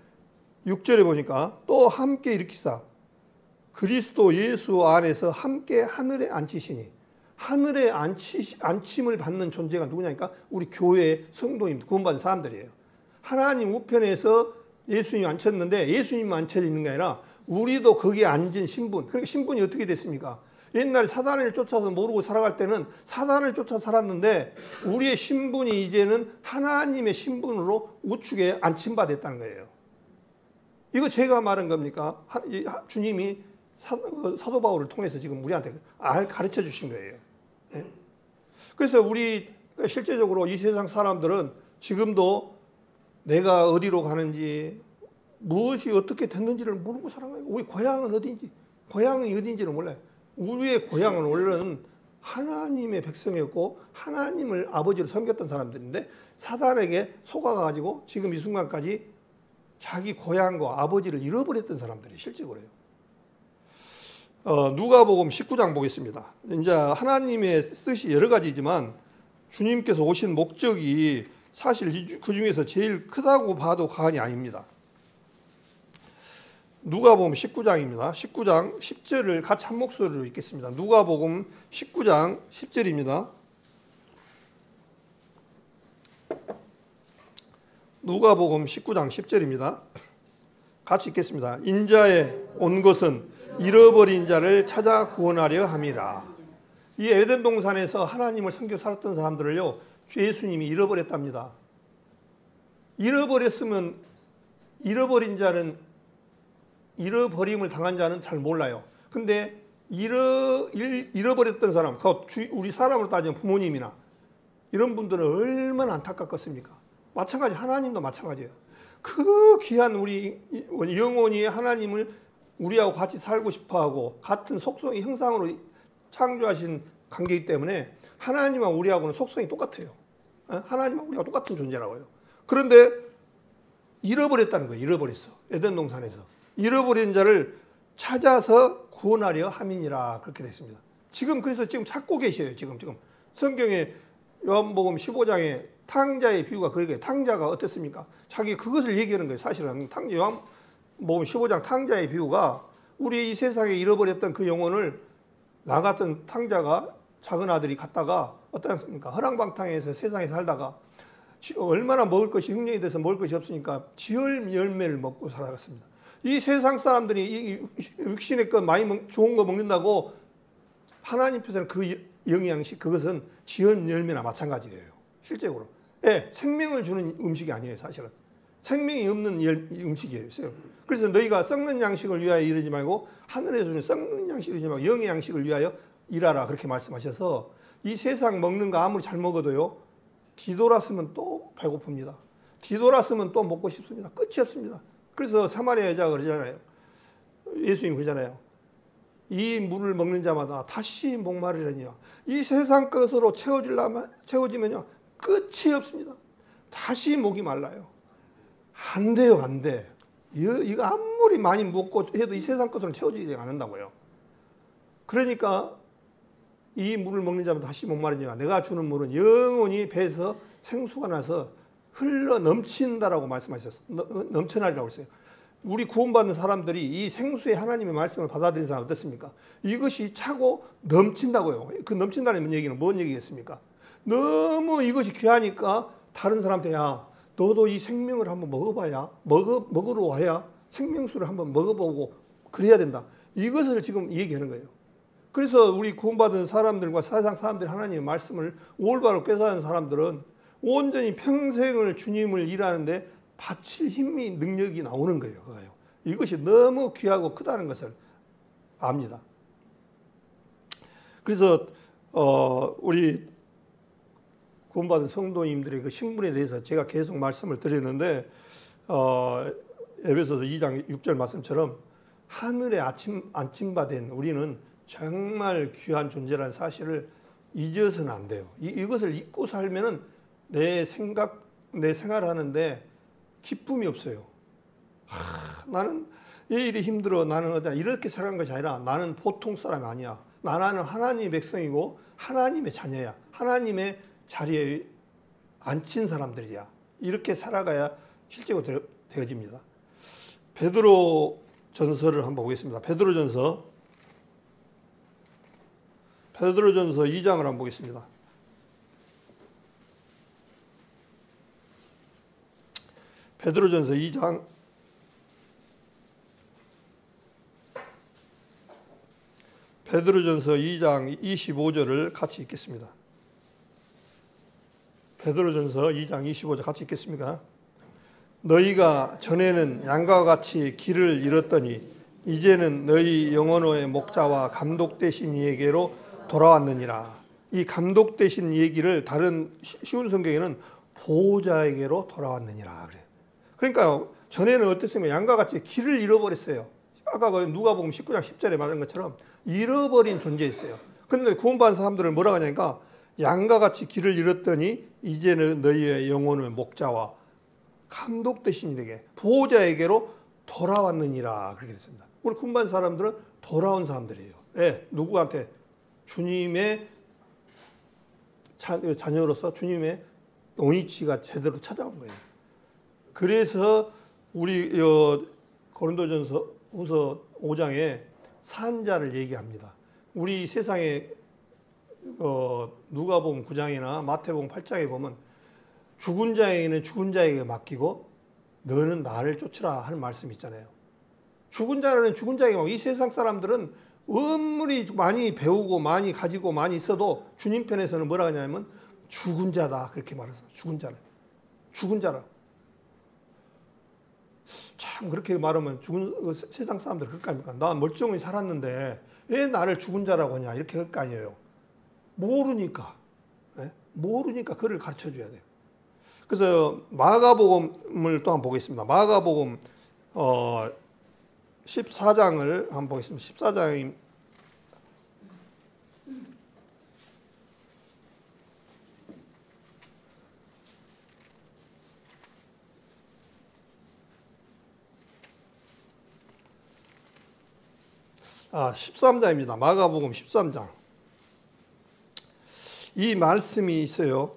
6절에 보니까 또 함께 일으키사 그리스도 예수 안에서 함께 하늘에 앉히시니, 하늘에 앉힘을 받는 존재가 누구냐니까 우리 교회 성도님, 구원받은 사람들이에요. 하나님 우편에서 예수님이 앉혔는데 예수님만 앉혀지는 게 아니라 우리도 거기에 앉은 신분. 그러니까 신분이 어떻게 됐습니까? 옛날에 사단을 쫓아서 모르고 살아갈 때는 사단을 쫓아 살았는데 우리의 신분이 이제는 하나님의 신분으로 우측에 앉힘받았다는 거예요. 이거 제가 말한 겁니까? 주님이 사도 바울을 통해서 지금 우리한테 가르쳐 주신 거예요. 그래서 우리 실제적으로 이 세상 사람들은 지금도 내가 어디로 가는지 무엇이 어떻게 됐는지를 모르고 살아가요. 우리 고향은 어딘지, 고향이 어딘지를 몰라요. 우리의 고향은 원래는 하나님의 백성이었고 하나님을 아버지로 섬겼던 사람들인데 사단에게 속아가지고 지금 이 순간까지 자기 고향과 아버지를 잃어버렸던 사람들이 실제로요. 누가복음 19장 보겠습니다. 이제 하나님의 뜻이 여러 가지지만 주님께서 오신 목적이 사실 그 중에서 제일 크다고 봐도 과언이 아닙니다. 누가복음 19장입니다. 19장 10절을 같이 한 목소리로 읽겠습니다. 누가복음 19장 10절입니다. 누가복음 19장 10절입니다. 같이 읽겠습니다. 인자에 온 것은 잃어버린 자를 찾아 구원하려 함이라. 이 에덴 동산에서 하나님을 섬겨 살았던 사람들을요, 주 예수님이 잃어버렸답니다. 잃어버렸으면 잃어버린 자는, 잃어버림을 당한 자는 잘 몰라요. 근데 잃어버렸던 사람, 우리 사람으로 따지면 부모님이나 이런 분들은 얼마나 안타깝겠습니까? 마찬가지, 하나님도 마찬가지예요. 그 귀한 우리 영혼이 하나님을 우리하고 같이 살고 싶어하고 같은 속성의 형상으로 창조하신 관계이기 때문에 하나님과 우리하고는 속성이 똑같아요. 하나님과 우리가 똑같은 존재라고요. 그런데 잃어버렸다는 거예요. 잃어버렸어. 에덴 동산에서. 잃어버린 자를 찾아서 구원하려 함이니라, 그렇게 됐습니다. 그래서 지금 찾고 계셔요. 지금 성경에 요한복음 15장에 탕자의 비유가 그게, 탕자가 어땠습니까? 자기 그것을 얘기하는 거예요. 사실은 요한복음 15장 탕자의 비유가 우리 이 세상에 잃어버렸던 그 영혼을 나 같은 탕자가, 작은 아들이 갔다가 어떻습니까? 허랑방탕에서 세상에 살다가 얼마나 먹을 것이 흉년이 돼서 먹을 것이 없으니까 지을 열매를 먹고 살아갔습니다. 이 세상 사람들이 이 육신의 것 많이 좋은 거 먹는다고 하나님께서는 그 영양식, 그것은 지은 열매나 마찬가지예요. 실제로. 생명을 주는 음식이 아니에요. 사실은. 생명이 없는 음식이에요. 그래서 너희가 썩는 양식을 위하여 이르지 말고 하늘에서 주는 썩는 양식을 이르지 말고 영의 양식을 위하여 일하라, 그렇게 말씀하셔서 이 세상 먹는 거 아무리 잘 먹어도요, 뒤돌았으면 또 배고픕니다. 뒤돌았으면 또 먹고 싶습니다. 끝이 없습니다. 그래서 사마리아 여자가 그러잖아요. 예수님 그러잖아요. 이 물을 먹는 자마다 다시 목마르려니와 이 세상 것으로 채워지면요 끝이 없습니다. 다시 목이 말라요. 안 돼요, 안 돼. 이거 아무리 많이 먹고 해도 이 세상 것으로 채워지지 않는다고요. 그러니까 이 물을 먹는 자마다 다시 목마르니와 내가 주는 물은 영원히 배에서 생수가 나서 흘러 넘친다라고 말씀하셨어요. 넘쳐나리라고 했어요. 우리 구원받는 사람들이 이 생수의 하나님의 말씀을 받아들인 사람 어떻습니까? 이것이 차고 넘친다고요. 그 넘친다는 얘기는 뭔 얘기겠습니까? 너무 이것이 귀하니까 다른 사람한테 야 너도 이 생명을 한번 먹어봐야 먹으러 와야 생명수를 한번 먹어보고 그래야 된다. 이것을 지금 얘기하는 거예요. 그래서 우리 구원받은 사람들과 세상 사람들이 하나님의 말씀을 올바로 꿰사는 사람들은 온전히 평생을 주님을 일하는데 바칠 힘이 능력이 나오는 거예요. 그거요. 이것이 너무 귀하고 크다는 것을 압니다. 그래서 우리 구원받은 성도님들의 그 신분에 대해서 제가 계속 말씀을 드렸는데 에베소서 2장 6절 말씀처럼 하늘에 안침받은 우리는 정말 귀한 존재라는 사실을 잊어서는 안 돼요. 이것을 잊고 살면은 내 생활하는데 기쁨이 없어요. 나는 이 일이 힘들어. 나는 이렇게 살아간 것이 아니라 나는 보통 사람이 아니야. 나는 하나님의 백성이고 하나님의 자녀야. 하나님의 자리에 앉힌 사람들이야. 이렇게 살아가야 실제로 되어집니다. 베드로 전서를 한번 보겠습니다. 베드로전서 2장을 한번 보겠습니다. 베드로전서 2장 25절을 같이 읽겠습니다. 베드로전서 2장 25절 같이 읽겠습니까? 너희가 전에는 양과 같이 길을 잃었더니 이제는 너희 영혼의 목자와 감독 되신 이에게로 돌아왔느니라. 이 감독 되신 얘기를 다른 쉬운 성경에는 보호자에게로 돌아왔느니라 그래요. 그러니까 전에는 어땠으면 양과 같이 길을 잃어버렸어요. 아까 누가복음 19장 10절에 말한 것처럼 잃어버린 존재였어요. 그런데 구원받은 사람들을 뭐라고 하냐니까 양과 같이 길을 잃었더니 이제는 너희의 영혼의 목자와 감독 되신 이에게 보호자에게로 돌아왔느니라 그렇게 됐습니다. 우리 구원받은 사람들은 돌아온 사람들이에요. 네, 누구한테? 주님의 자녀로서 주님의 영이치가 제대로 찾아온 거예요. 그래서 우리 고린도전서 후서 5장에 산자를 얘기합니다. 우리 세상에 누가복음 9장이나 마태복음 8장에 보면 죽은 자에게는 죽은 자에게 맡기고 너는 나를 쫓으라 하는 말씀이 있잖아요. 죽은 자는 죽은 자에게 맡기고 이 세상 사람들은 아무리 많이 배우고 많이 가지고 많이 있어도 주님 편에서는 뭐라 하냐면 죽은 자다 그렇게 말해서 죽은 자라. 참 그렇게 말하면 세상 사람들 그럴 거 아닙니까? 나 멀쩡히 살았는데 왜 나를 죽은 자라고 하냐 이렇게 할 거 아니에요. 모르니까 그를 가르쳐 줘야 돼요. 그래서 마가복음을 또 한번 보겠습니다. 마가복음 14장을 한번 보겠습니다. 14장이 아, 13장입니다. 마가복음 13장. 이 말씀이 있어요.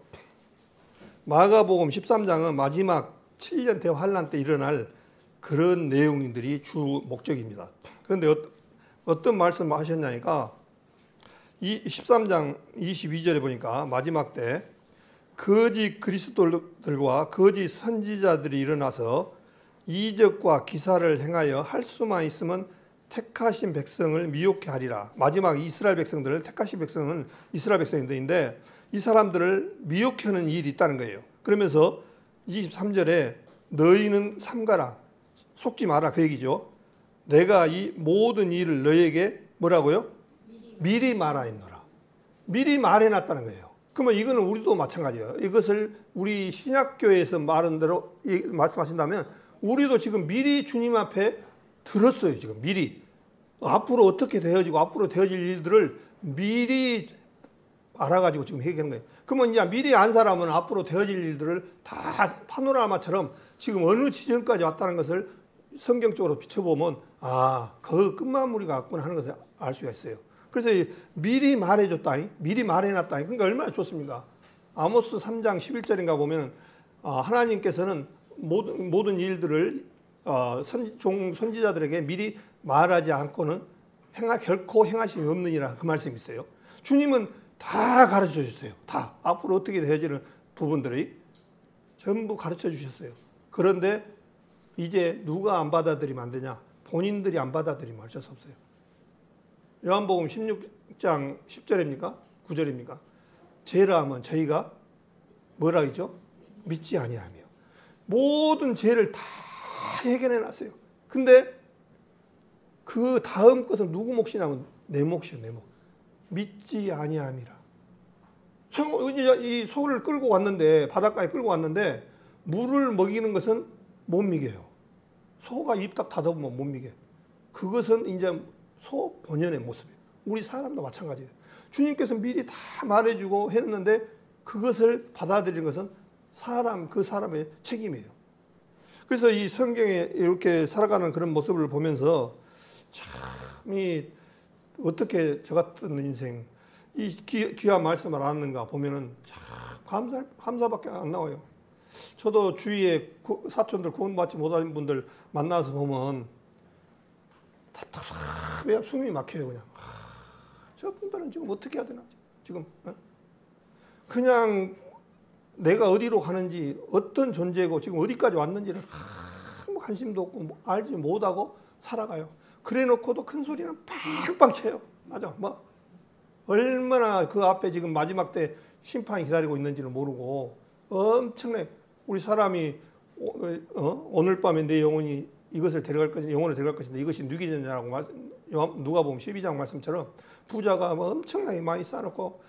마가복음 13장은 마지막 7년 대환란 때 일어날 그런 내용들이 주 목적입니다. 그런데 어떤 말씀을 하셨냐니까 이 13장 22절에 보니까 마지막 때 거짓 그리스도들과 거짓 선지자들이 일어나서 이적과 기사를 행하여 할 수만 있으면 택하신 백성을 미혹해 하리라. 마지막 이스라엘 백성들을 택하신 백성은 이스라엘 백성인데 이 사람들을 미혹하는 일이 있다는 거예요. 그러면서 23절에 너희는 삼가라 속지 마라 그 얘기죠. 내가 이 모든 일을 너희에게 뭐라고요? 미리 말하였노라. 미리 말해놨다는 거예요. 그러면 이거는 우리도 마찬가지예요. 이것을 우리 신약교회에서 말한 대로 말씀하신다면 우리도 지금 미리 주님 앞에 들었어요. 지금 미리 앞으로 어떻게 되어지고 앞으로 되어질 일들을 미리 알아가지고 지금 얘기하는 거예요. 그러면 이제 미리 안 사람은 앞으로 되어질 일들을 다 파노라마처럼 지금 어느 지점까지 왔다는 것을 성경적으로 비춰보면 그 끝마무리가 왔구나 하는 것을 알 수가 있어요. 그래서 미리 말해줬다니, 미리 말해놨다니, 그러니까 얼마나 좋습니까? 아모스 3장 11절인가 보면 하나님께서는 모든 일들을 선지자들에게 미리 말하지 않고는 결코 행하심이 없느니라 그 말씀이 있어요. 주님은 다 가르쳐 주셨어요. 다. 앞으로 어떻게 되어지는 부분들이 전부 가르쳐 주셨어요. 그런데 이제 누가 안 받아들이면 안 되냐? 본인들이 안 받아들이면 어쩔 수 없어요. 요한복음 16장 10절입니까? 9절입니까? 죄라하면 저희가 뭐라 했죠? 믿지 아니하며 모든 죄를 다 해결해 놨어요. 근데 그 다음 것은 누구 몫이냐면 내 몫이에요. 내 몫. 믿지 아니함이라. 이 소를 끌고 왔는데 바닷가에 끌고 왔는데 물을 먹이는 것은 못 먹여요. 소가 입 딱 닫아보면 못 먹여요. 그것은 이제 소 본연의 모습이에요. 우리 사람도 마찬가지예요. 주님께서 미리 다 말해주고 했는데 그것을 받아들이는 것은 그 사람의 책임이에요. 그래서 이 성경에 이렇게 살아가는 그런 모습을 보면서 참이 어떻게 저 같은 인생 이 귀한 말씀을 알았는가 보면은 참 감사밖에 안 나와요. 저도 주위에 사촌들 구원받지 못한 분들 만나서 보면 답답해 숨이 막혀요. 그냥 저분들은 지금 어떻게 해야 되나 지금 그냥 내가 어디로 가는지 어떤 존재고 지금 어디까지 왔는지를 아무 관심도 없고 알지 못하고 살아가요. 그래놓고도 큰 소리는 빵빵 쳐요. 맞아. 뭐 얼마나 그 앞에 지금 마지막 때 심판이 기다리고 있는지를 모르고 엄청나게 우리 사람이 오늘 밤에 내 영혼이 이것을 데려갈 것인데 영혼을 데려갈 것인데 이것이 누기냐라고 누가복음 12장 말씀처럼 부자가 뭐 엄청나게 많이 쌓아놓고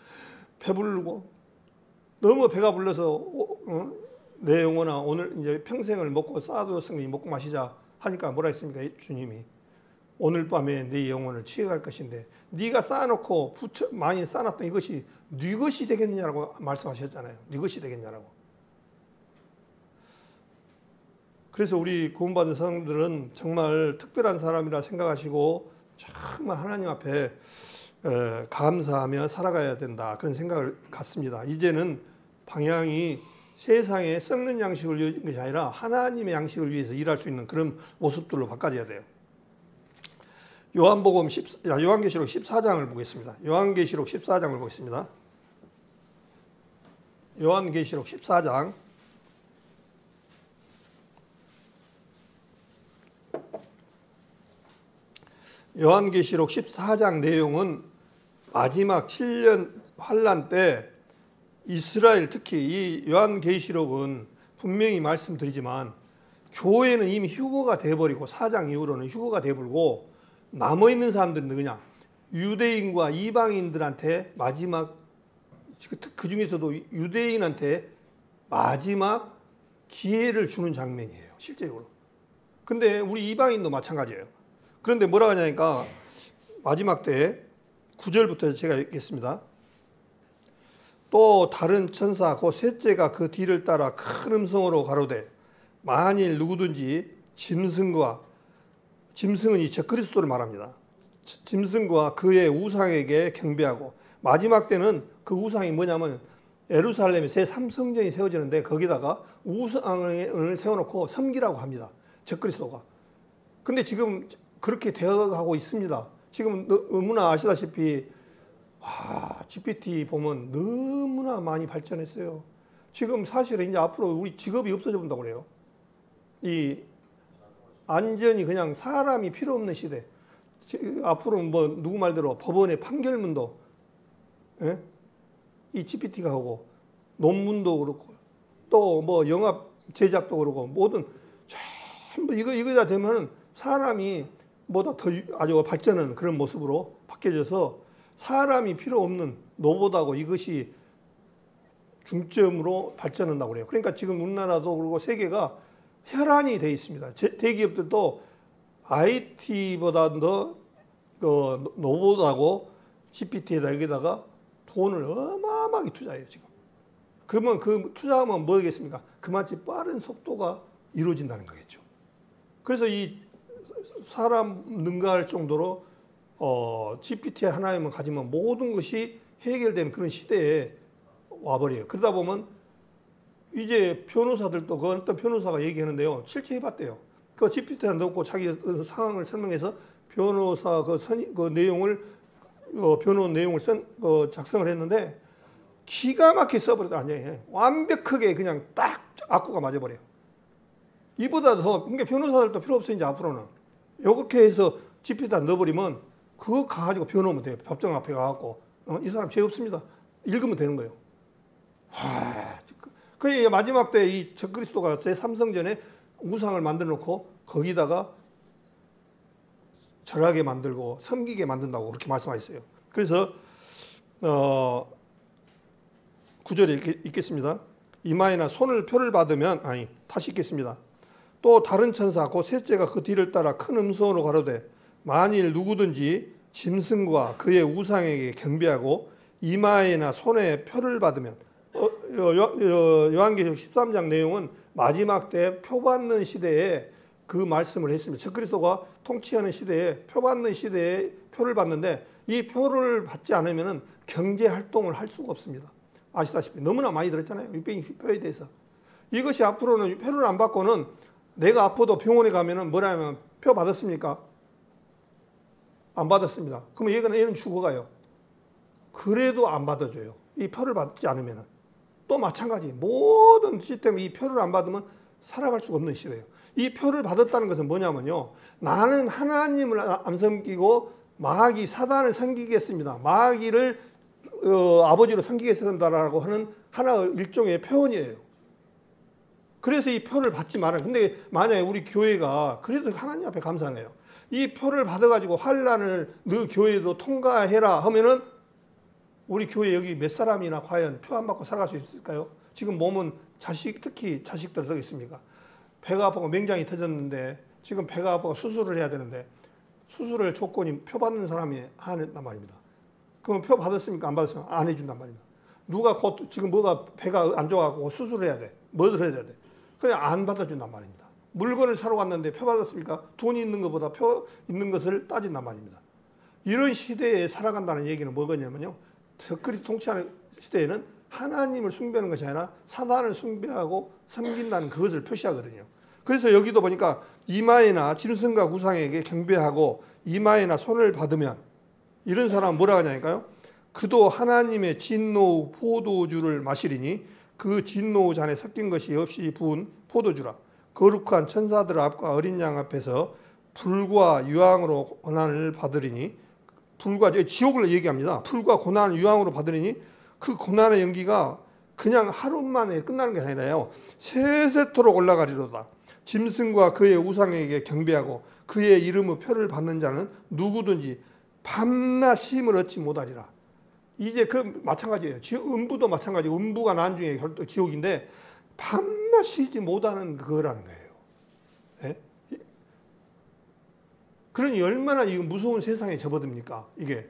배부르고 너무 배가 불러서 내 영혼아 오늘 이제 평생을 먹고 쌓아뒀으니 먹고 마시자 하니까 뭐라 했습니까? 주님이 오늘 밤에 네 영혼을 취해갈 것인데 네가 쌓아놓고 많이 쌓아놨던 이것이 네 것이 되겠느냐라고 말씀하셨잖아요. 네 것이 되겠냐라고. 그래서 우리 구원받은 사람들은 정말 특별한 사람이라 생각하시고 정말 하나님 앞에 감사하며 살아가야 된다. 그런 생각을 갖습니다. 이제는 방향이 세상에 썩는 양식을 위한 것이 아니라 하나님의 양식을 위해서 일할 수 있는 그런 모습들로 바꿔져야 돼요. 요한계시록 14장을 보겠습니다. 요한계시록 14장을 보겠습니다. 요한계시록 14장 요한계시록 14장 내용은 마지막 7년 환란 때 이스라엘 특히 이 요한계시록은 분명히 말씀드리지만 교회는 이미 휴거가 돼버리고 4장 이후로는 휴거가 돼버리고 남아있는 사람들은 누구냐? 유대인과 이방인들한테 마지막 그 중에서도 유대인한테 마지막 기회를 주는 장면이에요. 실제적으로. 근데 우리 이방인도 마찬가지예요. 그런데 뭐라고 하냐니까 마지막 때 9절부터 제가 읽겠습니다. 또 다른 천사 곧 셋째가 그 뒤를 따라 큰 음성으로 가로되 만일 누구든지 짐승은 이 적그리스도를 말합니다. 짐승과 그의 우상에게 경배하고 마지막 때는 그 우상이 뭐냐면 예루살렘에 새 삼성전이 세워지는데 거기다가 우상을 세워놓고 섬기라고 합니다. 적그리스도가. 근데 지금 그렇게 되어가고 있습니다. 지금 너무나 아시다시피 GPT 보면 너무나 많이 발전했어요. 지금 사실은 이제 앞으로 우리 직업이 없어져 본다고 그래요. 이 완전히 그냥 사람이 필요 없는 시대. 앞으로 뭐 누구 말대로 법원의 판결문도 이 GPT가 하고 논문도 그렇고 또 뭐 영화 제작도 그렇고 모든 전부 이거 다 되면 사람이 보다 더 아주 발전하는 그런 모습으로 바뀌어져서 사람이 필요 없는 로봇하고 이것이 중점으로 발전한다고 그래요. 그러니까 지금 우리나라도 그리고 세계가 혈안이 돼 있습니다. 대기업들도 IT보다 더 로봇하고 GPT에다 여기다가 돈을 어마어마하게 투자해요, 지금. 그러면 그 투자하면 뭐겠습니까? 그만큼 빠른 속도가 이루어진다는 거겠죠. 그래서 이 사람 능가할 정도로 GPT 하나만 가지면 모든 것이 해결되는 그런 시대에 와버려요. 그러다 보면 이제 변호사들도 그 어떤 변호사가 얘기하는데요. 실제 해봤대요. 그 GPT에 넣고 자기 상황을 설명해서 변호사 그 내용을 변호 내용을 작성을 했는데 기가 막히게 써버리더니 완벽하게 그냥 딱 악구가 맞아버려요. 이보다 더 그러니까 변호사들도 필요 없어요. 이제 앞으로는 이렇게 해서 GPT에 넣어버리면 그거 가지고 변호하면 돼요. 법정 앞에 가갖고 이 사람 죄 없습니다. 읽으면 되는 거예요. 그 마지막 때 이 적그리스도가 제3성전에 우상을 만들어 놓고 거기다가 절하게 만들고 섬기게 만든다고 그렇게 말씀하셨어요. 그래서 9절에 읽겠습니다. 이마에나 손을 표를 받으면 다시 읽겠습니다. 또 다른 천사 곧 셋째가 그 뒤를 따라 큰 음성으로 가로되 만일 누구든지 짐승과 그의 우상에게 경배하고 이마에나 손에 표를 받으면 요한계시록 13장 내용은 마지막 때 표받는 시대에 그 말씀을 했습니다. 적그리스도가 통치하는 시대에 표받는 시대에 표를 받는데 이 표를 받지 않으면 경제 활동을 할 수가 없습니다. 아시다시피 너무나 많이 들었잖아요. 표에 대해서. 이것이 앞으로는 표를 안 받고는 내가 아파도 병원에 가면은 뭐라면 표 받았습니까? 안 받았습니다. 그러면 얘는 죽어가요. 그래도 안 받아줘요. 이 표를 받지 않으면은. 또 마찬가지. 모든 시스템이 이 표를 안 받으면 살아갈 수가 없는 시대예요. 이 표를 받았다는 것은 뭐냐면요. 나는 하나님을 안 섬기고 마귀 사단을 섬기겠습니다. 마귀를 아버지로 섬기겠습니다라고 하는 하나의 일종의 표현이에요. 그래서 이 표를 받지 말아요. 근데 만약에 우리 교회가 그래도 하나님 앞에 감사해요. 이 표를 받아가지고 환란을 너 교회도 통과해라 하면은 우리 교회 여기 몇 사람이나 과연 표 안 받고 살아갈 수 있을까요? 지금 몸은 특히 자식들 서 있습니까? 배가 아프고 맹장이 터졌는데 지금 배가 아프고 수술을 해야 되는데 수술을 조건이 표 받는 사람이 한단 말입니다. 그러면 표 받았습니까? 안 받았습니까? 안 해준단 말입니다. 누가 곧 지금 뭐가 배가 안 좋아갖고 수술을 해야 돼. 뭐를 해야 돼. 그냥 안 받아준단 말입니다. 물건을 사러 갔는데 표 받았습니까? 돈이 있는 것보다 표 있는 것을 따진단 말입니다. 이런 시대에 살아간다는 얘기는 뭐겠냐면요. 적그리스도 통치하는 시대에는 하나님을 숭배하는 것이 아니라 사단을 숭배하고 섬긴다는 그것을 표시하거든요. 그래서 여기도 보니까 이마에나 짐승과 우상에게 경배하고 이마에나 손을 받으면 이런 사람은 뭐라 하냐니까요. 그도 하나님의 진노 포도주를 마시리니 그 진노 잔에 섞인 것이 없이 부은 포도주라. 거룩한 천사들 앞과 어린 양 앞에서 불과 유황으로 고난을 받으리니 불과 지옥을 얘기합니다. 불과 고난 유황으로 받으리니 그 고난의 연기가 그냥 하루 만에 끝나는 게 아니라요. 세세토록 올라가리로다. 짐승과 그의 우상에게 경배하고 그의 이름의 표를 받는 자는 누구든지 밤낮 쉼을 얻지 못하리라. 이제 그 마찬가지예요. 음부도 마찬가지고 음부가 나중에 지옥인데 밤낮 쉬지 못하는 그거라는 거예요. 네? 그러니 얼마나 이 무서운 세상에 접어듭니까? 이게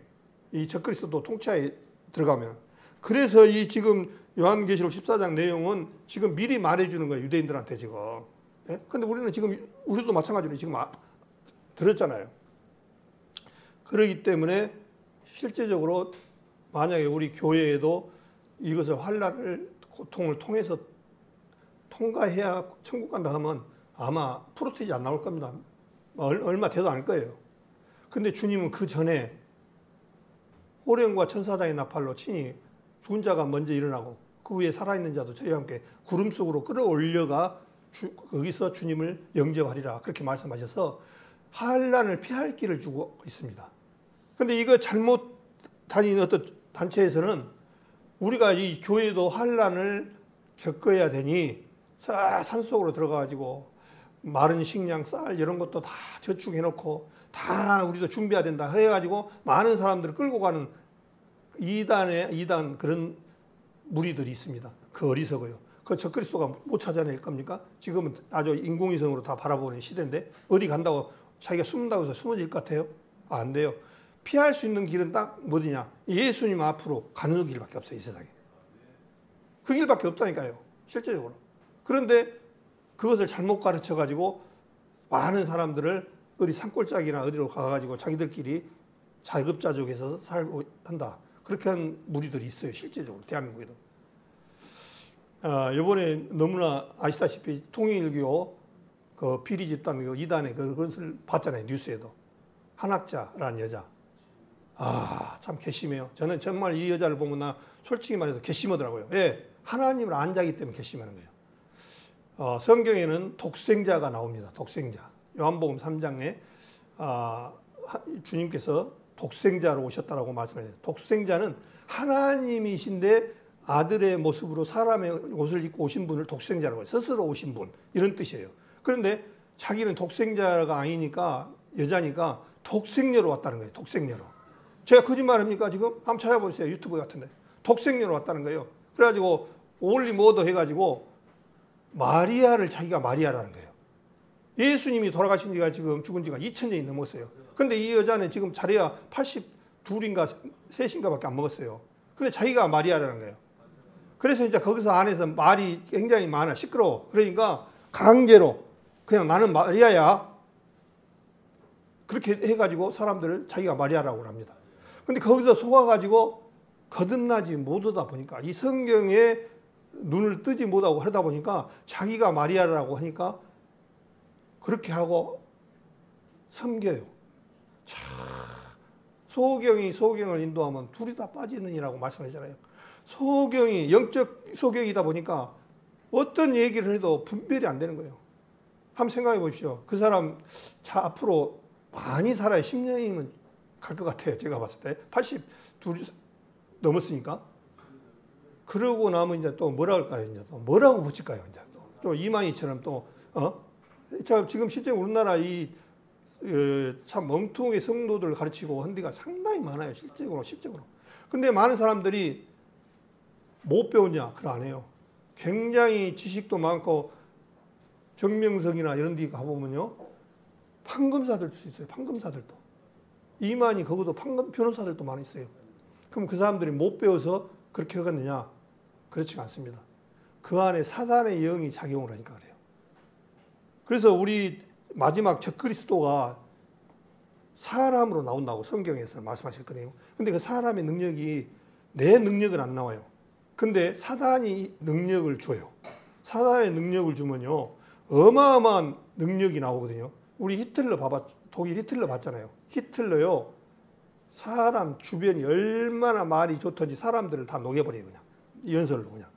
이 적그리스도 통치하에 들어가면. 그래서 이 지금 요한계시록 14장 내용은 지금 미리 말해주는 거예요. 유대인들한테 지금. 예? 근데 우리는 지금 우리도 마찬가지로 지금 들었잖아요. 그렇기 때문에 실제적으로 만약에 우리 교회에도 이것을 환란을 고통을 통해서 통과해야 천국 간다 하면 아마 프로테이지 안 나올 겁니다. 얼마 되도 않을 거예요. 근데 주님은 그 전에 호령과 천사장의 나팔로 친히 죽은 자가 먼저 일어나고 그 위에 살아있는 자도 저희와 함께 구름 속으로 끌어올려가 거기서 주님을 영접하리라 그렇게 말씀하셔서 환란을 피할 길을 주고 있습니다. 근데 이거 잘못 다니는 어떤 단체에서는 우리가 이 교회도 환란을 겪어야 되니 산속으로 들어가가지고 마른 식량, 쌀 이런 것도 다 저축해놓고 다 우리도 준비해야 된다 해가지고 많은 사람들을 끌고 가는 이단 그런 무리들이 있습니다. 그 어리석어요. 그 적그리스도가 못 찾아낼 겁니까? 지금은 아주 인공위성으로 다 바라보는 시대인데 어디 간다고 자기가 숨는다고 해서 숨어질 것 같아요? 안 돼요. 피할 수 있는 길은 딱 뭐냐? 예수님 앞으로 가는 길밖에 없어요. 이 세상에. 그 길밖에 없다니까요. 실제적으로. 그런데 그것을 잘못 가르쳐가지고 많은 사람들을 어디 산골짜기나 어디로 가가지고 자기들끼리 자급자족해서 살고 한다. 그렇게 한 무리들이 있어요. 실제적으로 대한민국에도. 이번에 너무나 아시다시피 통일교 그 비리 집단 그 이단의 그것을 봤잖아요. 뉴스에도. 한학자라는 여자. 아, 참 괘씸해요. 저는 정말 이 여자를 보면 나 솔직히 말해서 괘씸하더라고요. 예, 하나님을 안 자기 때문에 괘씸하는 거예요. 성경에는 독생자가 나옵니다. 독생자. 요한복음 3장에 주님께서 독생자로 오셨다라고 말씀하세요. 독생자는 하나님이신데 아들의 모습으로 사람의 옷을 입고 오신 분을 독생자라고 해요. 스스로 오신 분 이런 뜻이에요. 그런데 자기는 독생자가 아니니까 여자니까 독생녀로 왔다는 거예요. 독생녀로. 제가 거짓말합니까 지금? 한번 찾아보세요. 유튜브 같은데. 독생녀로 왔다는 거예요. 그래가지고 올리 모더 해가지고 마리아를 자기가 마리아라는 거예요. 예수님이 돌아가신 지가 지금 죽은 지가 2000년이 넘었어요. 근데 이 여자는 지금 자리야 82인가 3인가 밖에 안 먹었어요. 근데 자기가 마리아라는 거예요. 그래서 이제 거기서 안에서 말이 굉장히 많아. 시끄러워. 그러니까 강제로 그냥 나는 마리아야. 그렇게 해가지고 사람들을 자기가 마리아라고 합니다. 근데 거기서 속아가지고 거듭나지 못하다 보니까 이 성경에 눈을 뜨지 못하고 하다 보니까 자기가 마리아라고 하니까 그렇게 하고 섬겨요. 참 소경이 소경을 인도하면 둘이 다 빠지느니라고 말씀하잖아요. 소경이 영적 소경이다 보니까 어떤 얘기를 해도 분별이 안 되는 거예요. 한번 생각해 보십시오. 그 사람 앞으로 많이 살아요. 10년이면 갈 것 같아요. 제가 봤을 때 82 넘었으니까. 그러고 나면 이제 또 뭐라 할까요? 이제 또 뭐라고 붙일까요? 이제 또 이만희처럼 또 자, 지금 실제 우리나라 참 멍뚱하게 성도들을 가르치고 한 데가 상당히 많아요. 실적으로. 근데 많은 사람들이 못 배웠냐? 그걸 안 해요. 굉장히 지식도 많고 정명석이나 이런 데 가보면요. 판검사들도 있어요. 판검사들도. 이만희 거기도 변호사들도 많이 있어요. 그럼 그 사람들이 못 배워서 그렇게 하겠느냐? 그렇지 않습니다. 그 안에 사단의 영이 작용을 하니까 그래요. 그래서 우리 마지막 적그리스도가 사람으로 나온다고 성경에서 말씀하셨거든요. 근데 그 사람의 능력이 내 능력은 안 나와요. 근데 사단이 능력을 줘요. 사단의 능력을 주면요. 어마어마한 능력이 나오거든요. 우리 히틀러 독일 히틀러 봤잖아요. 히틀러요. 사람 주변이 얼마나 말이 좋던지 사람들을 다 녹여버려요. 그냥. 연설로 그냥.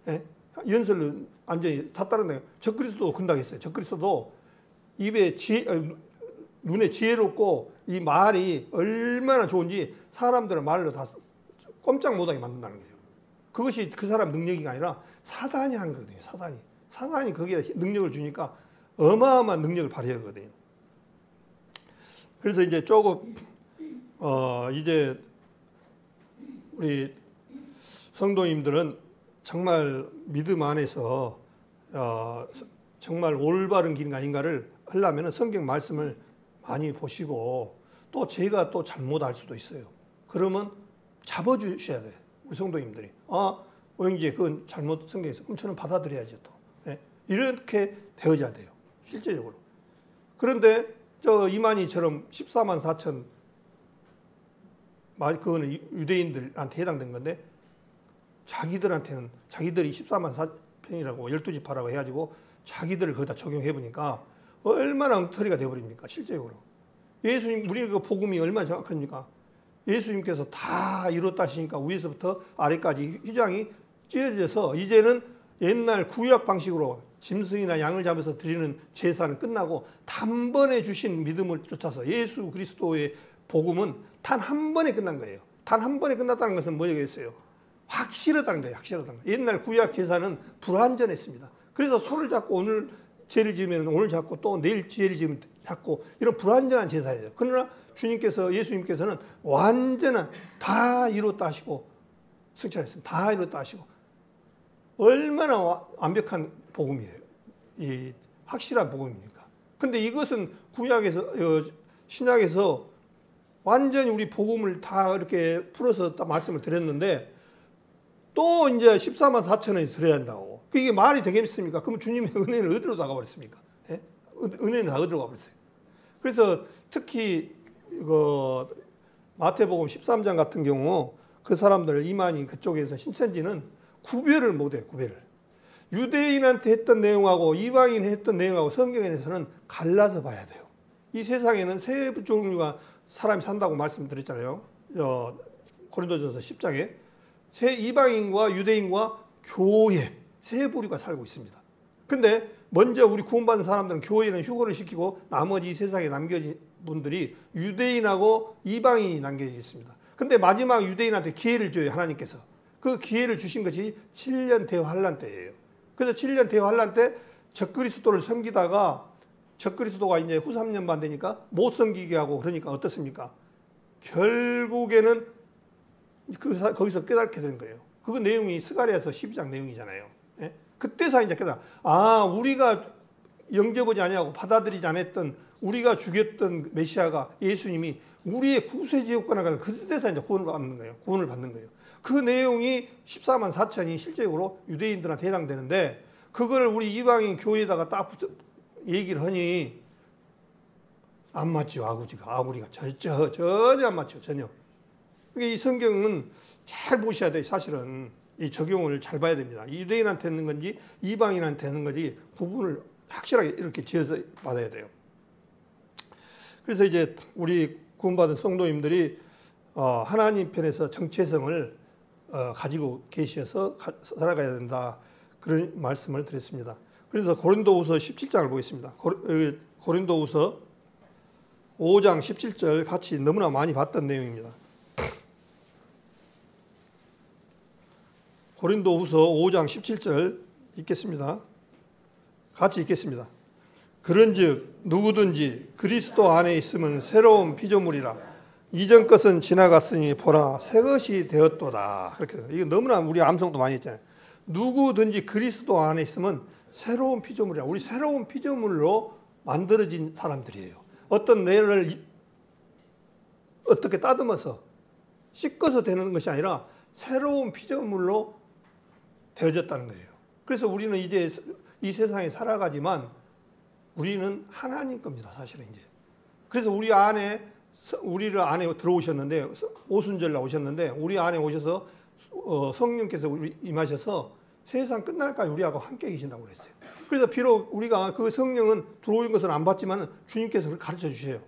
예? 연설로 완전히 다 따른다. 적그리스도도 근당했어요. 적그리스도도 눈에 지혜롭고 이 말이 얼마나 좋은지 사람들의 말로 다 꼼짝 못하게 만든다는 거예요. 그것이 그 사람 능력이 아니라 사단이 한 거거든요. 사단이 거기에 능력을 주니까 어마어마한 능력을 발휘하거든요. 그래서 이제 조금 이제 우리 성도님들은 정말 믿음 안에서 정말 올바른 길 아닌가를 하려면 성경 말씀을 많이 보시고 또 제가 또 잘못할 수도 있어요. 그러면 잡아주셔야 돼요. 우리 성도님들이. 오영재 그건 잘못 성경에서. 그럼 저는 받아들여야죠 또. 네? 이렇게 되어져야 돼요. 실제적으로. 그런데 저 이만희처럼 14만 4천 그거는 유대인들한테 해당된 건데 자기들한테는 자기들이 14만 4천이라고 12지파라고 해가지고 자기들을 거기다 적용해 보니까 얼마나 엉터리가 되어버립니까? 실제적으로. 예수님, 우리 그 복음이 얼마나 정확합니까? 예수님께서 다 이뤘다 하시니까 위에서부터 아래까지 휘장이 찢어져서 이제는 옛날 구약 방식으로 짐승이나 양을 잡아서 드리는 제사는 끝나고 단번에 주신 믿음을 쫓아서 예수 그리스도의 복음은 단 한 번에 끝난 거예요. 단 한 번에 끝났다는 것은 뭐겠어요? 확실하다는 거예요. 확실하다는 거예요. 옛날 구약 제사는 불완전했습니다. 그래서 손을 잡고 오늘 죄를 지으면 오늘 잡고 또 내일 죄를 지으면 잡고 이런 불완전한 제사예요. 그러나 예수님께서는 완전한 다 이뤘다 하시고 승천했습니다. 다 이뤘다 하시고 얼마나 완벽한 복음이에요. 이 확실한 복음입니까? 근데 이것은 구약에서 신약에서 완전히 우리 복음을 다 이렇게 풀어서 딱 말씀을 드렸는데 또 이제 14만 4천원이 드려야 한다고. 그게 말이 되겠습니까? 그럼 주님의 은혜는 어디로 나가버렸습니까? 예? 은혜는 다 어디로 가버렸어요? 그래서 특히 마태복음 13장 같은 경우 그 사람들 이만희 그쪽에서 신천지는 구별을 못해요. 구별을. 유대인한테 했던 내용하고 이방인이 했던 내용하고 성경에서는 갈라서 봐야 돼요. 이 세상에는 세 종류가 사람이 산다고 말씀드렸잖아요. 고린도전서 10장에 세 이방인과 유대인과 교회 세 부류가 살고 있습니다. 근데 먼저 우리 구원받은 사람들은 교회는 휴거를 시키고 나머지 이 세상에 남겨진 분들이 유대인하고 이방인이 남겨져 있습니다. 근데 마지막 유대인한테 기회를 줘요, 하나님께서. 그 기회를 주신 것이 7년 대환란 때예요. 그래서 7년 대환란 때 적그리스도를 섬기다가 적그리스도가 이제 후 3년 반 되니까 못 섬기게 하고 그러니까 어떻습니까? 결국에는 거기서 깨닫게 된 거예요. 그 내용이 스가랴서 12장 내용이잖아요. 예? 그때서 이제 우리가 영접하지 아니하고 받아들이지 않았던 우리가 죽였던 메시아가 예수님이 우리의 구세주였구나. 그때서 이제 구원을 받는 거예요. 그 내용이 14만 4천이 실제적으로 유대인들한테 해당되는데 그걸 우리 이방인 교회에다가 딱 얘기를 하니 안 맞죠. 아구리가 전혀 안 맞죠. 전혀. 이 성경은 잘 보셔야 돼요. 사실은 이 적용을 잘 봐야 됩니다. 유대인한테 있는 건지 이방인한테 있는 건지 구분을 확실하게 이렇게 지어서 받아야 돼요. 그래서 이제 우리 구원받은 성도님들이 하나님 편에서 정체성을 가지고 계셔서 살아가야 된다. 그런 말씀을 드렸습니다. 그래서 고린도후서 17장을 보겠습니다. 고린도후서 5장 17절 같이 너무나 많이 봤던 내용입니다. 고린도후서 5장 17절 읽겠습니다. 같이 읽겠습니다. 그런즉 누구든지 그리스도 안에 있으면 새로운 피조물이라 이전 것은 지나갔으니 보라 새 것이 되었도다. 그렇게 이거 너무나 우리 암송도 많이 했잖아요. 누구든지 그리스도 안에 있으면 새로운 피조물이라. 우리 새로운 피조물로 만들어진 사람들이에요. 어떤 뇌를 어떻게 따듬어서 씻어서 되는 것이 아니라 새로운 피조물로 되어졌다는 거예요. 그래서 우리는 이제 이 세상에 살아가지만 우리는 하나님 겁니다. 사실은 이제. 그래서 우리를 안에 들어오셨는데 오순절 나오셨는데 우리 안에 오셔서 성령께서 임하셔서 세상 끝날까지 우리하고 함께 계신다고 그랬어요. 그래서 비록 우리가 그 성령은 들어오는 것은 안 받지만 주님께서 그걸 가르쳐 주세요.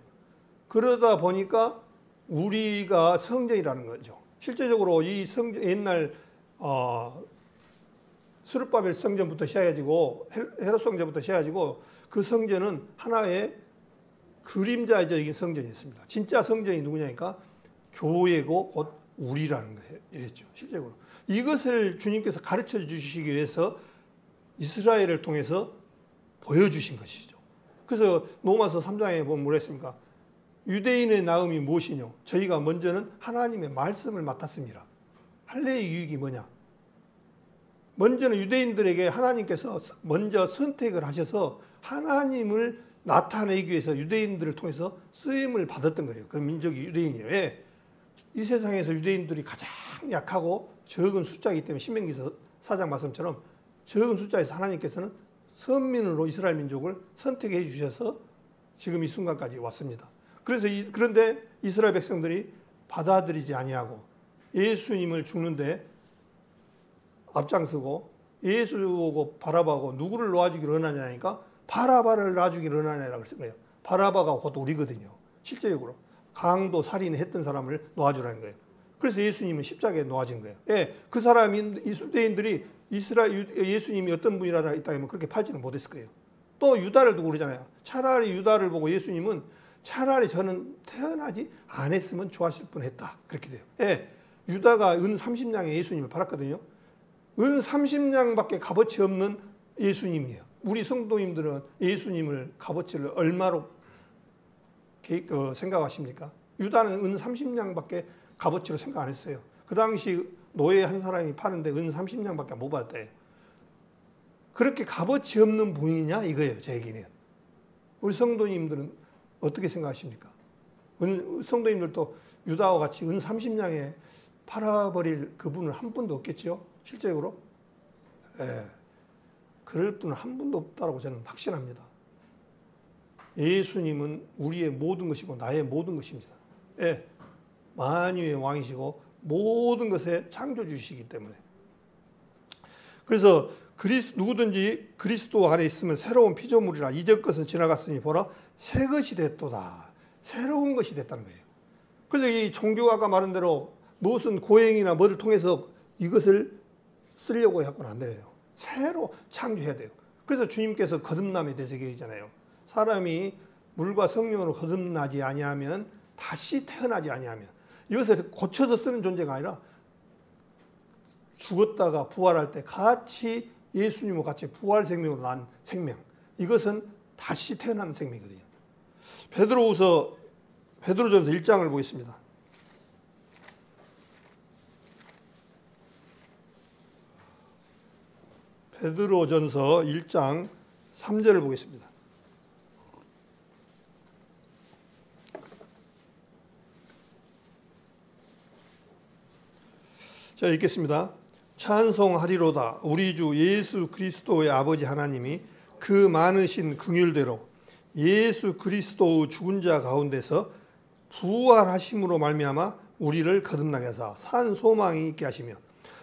그러다 보니까 우리가 성전이라는 거죠. 실제적으로 이 성전 옛날 스룹바벨 성전부터 시작해가지고 헤롯 성전부터 시작해가지고 그 성전은 하나의 그림자적인 성전이었습니다. 진짜 성전이 누구냐니까 교회고 곧 우리라는 거였죠. 실제로 이것을 주님께서 가르쳐 주시기 위해서 이스라엘을 통해서 보여주신 것이죠. 그래서 로마서 3장에 보면 뭐라 했습니까? 유대인의 나음이 무엇이뇨? 저희가 먼저는 하나님의 말씀을 맡았습니다. 할례의 유익이 뭐냐? 먼저는 유대인들에게 하나님께서 먼저 선택을 하셔서 하나님을 나타내기 위해서 유대인들을 통해서 쓰임을 받았던 거예요. 그 민족이 유대인이에요. 왜? 이 세상에서 유대인들이 가장 약하고 적은 숫자이기 때문에 신명기서 4장 말씀처럼 적은 숫자에서 하나님께서는 선민으로 이스라엘 민족을 선택해 주셔서 지금 이 순간까지 왔습니다. 그런데 이스라엘 백성들이 받아들이지 아니하고 예수님을 죽는데 앞장서고 예수 보고 바라바고 누구를 놓아주기로 원하냐니까 바라바를 놔주기로 원하냐라고 했던 거예요. 바라바가 곧 우리거든요. 실제적으로 강도 살인을 했던 사람을 놓아주라는 거예요. 그래서 예수님은 십자가에 놓아진 거예요. 예, 그 사람인 유대인들이 예수님이 어떤 분이라 했다면 그렇게 팔지는 못했을 거예요. 또 유다를 두고 그러잖아요. 차라리 유다를 보고 예수님은 차라리 저는 태어나지 않았으면 좋았을 뻔했다. 그렇게 돼요. 예, 유다가 은 30냥에 예수님을 팔았거든요. 은 30냥밖에 값어치 없는 예수님이에요. 우리 성도님들은 예수님을 값어치를 얼마로 생각하십니까? 유다는 은 30냥밖에 값어치로 생각 안 했어요. 그 당시 노예 한 사람이 파는데 은 30냥밖에 못 받았대요. 그렇게 값어치 없는 분이냐 이거예요. 제 얘기는. 우리 성도님들은 어떻게 생각하십니까? 성도님들도 유다와 같이 은 30냥에 팔아버릴 그분은 한 분도 없겠죠? 실제적으로? 예. 그럴 분은 한 분도 없다고 저는 확신합니다. 예수님은 우리의 모든 것이고 나의 모든 것입니다. 예. 만유의 왕이시고 모든 것의 창조주시기 때문에. 그래서 누구든지 그리스도 안에 있으면 새로운 피조물이라 이전 것은 지나갔으니 보라 새 것이 됐도다. 새로운 것이 됐다는 거예요. 그래서 이 종교가 아까 말한 대로 무슨 고행이나 뭐를 통해서 이것을 쓰려고 해서는 안 돼요. 새로 창조해야 돼요. 그래서 주님께서 거듭남에 대해서 얘기하잖아요. 사람이 물과 성령으로 거듭나지 아니하면 다시 태어나지 아니하면 이것을 고쳐서 쓰는 존재가 아니라 죽었다가 부활할 때 같이 예수님과 같이 부활 생명으로 난 생명. 이것은 다시 태어나는 생명이거든요. 베드로전서 1장을 보겠습니다. 베드로전서 1장 3절을 보겠습니다. 자, 읽겠습니다. 찬송하리로다. 우리 주 예수 그리스도의 아버지 하나님이 그 많으신 긍휼대로 예수 그리스도의 죽은 자 가운데서 부활하심으로 말미암아 우리를 거듭나게 하사 산 소망이 있게 하시며.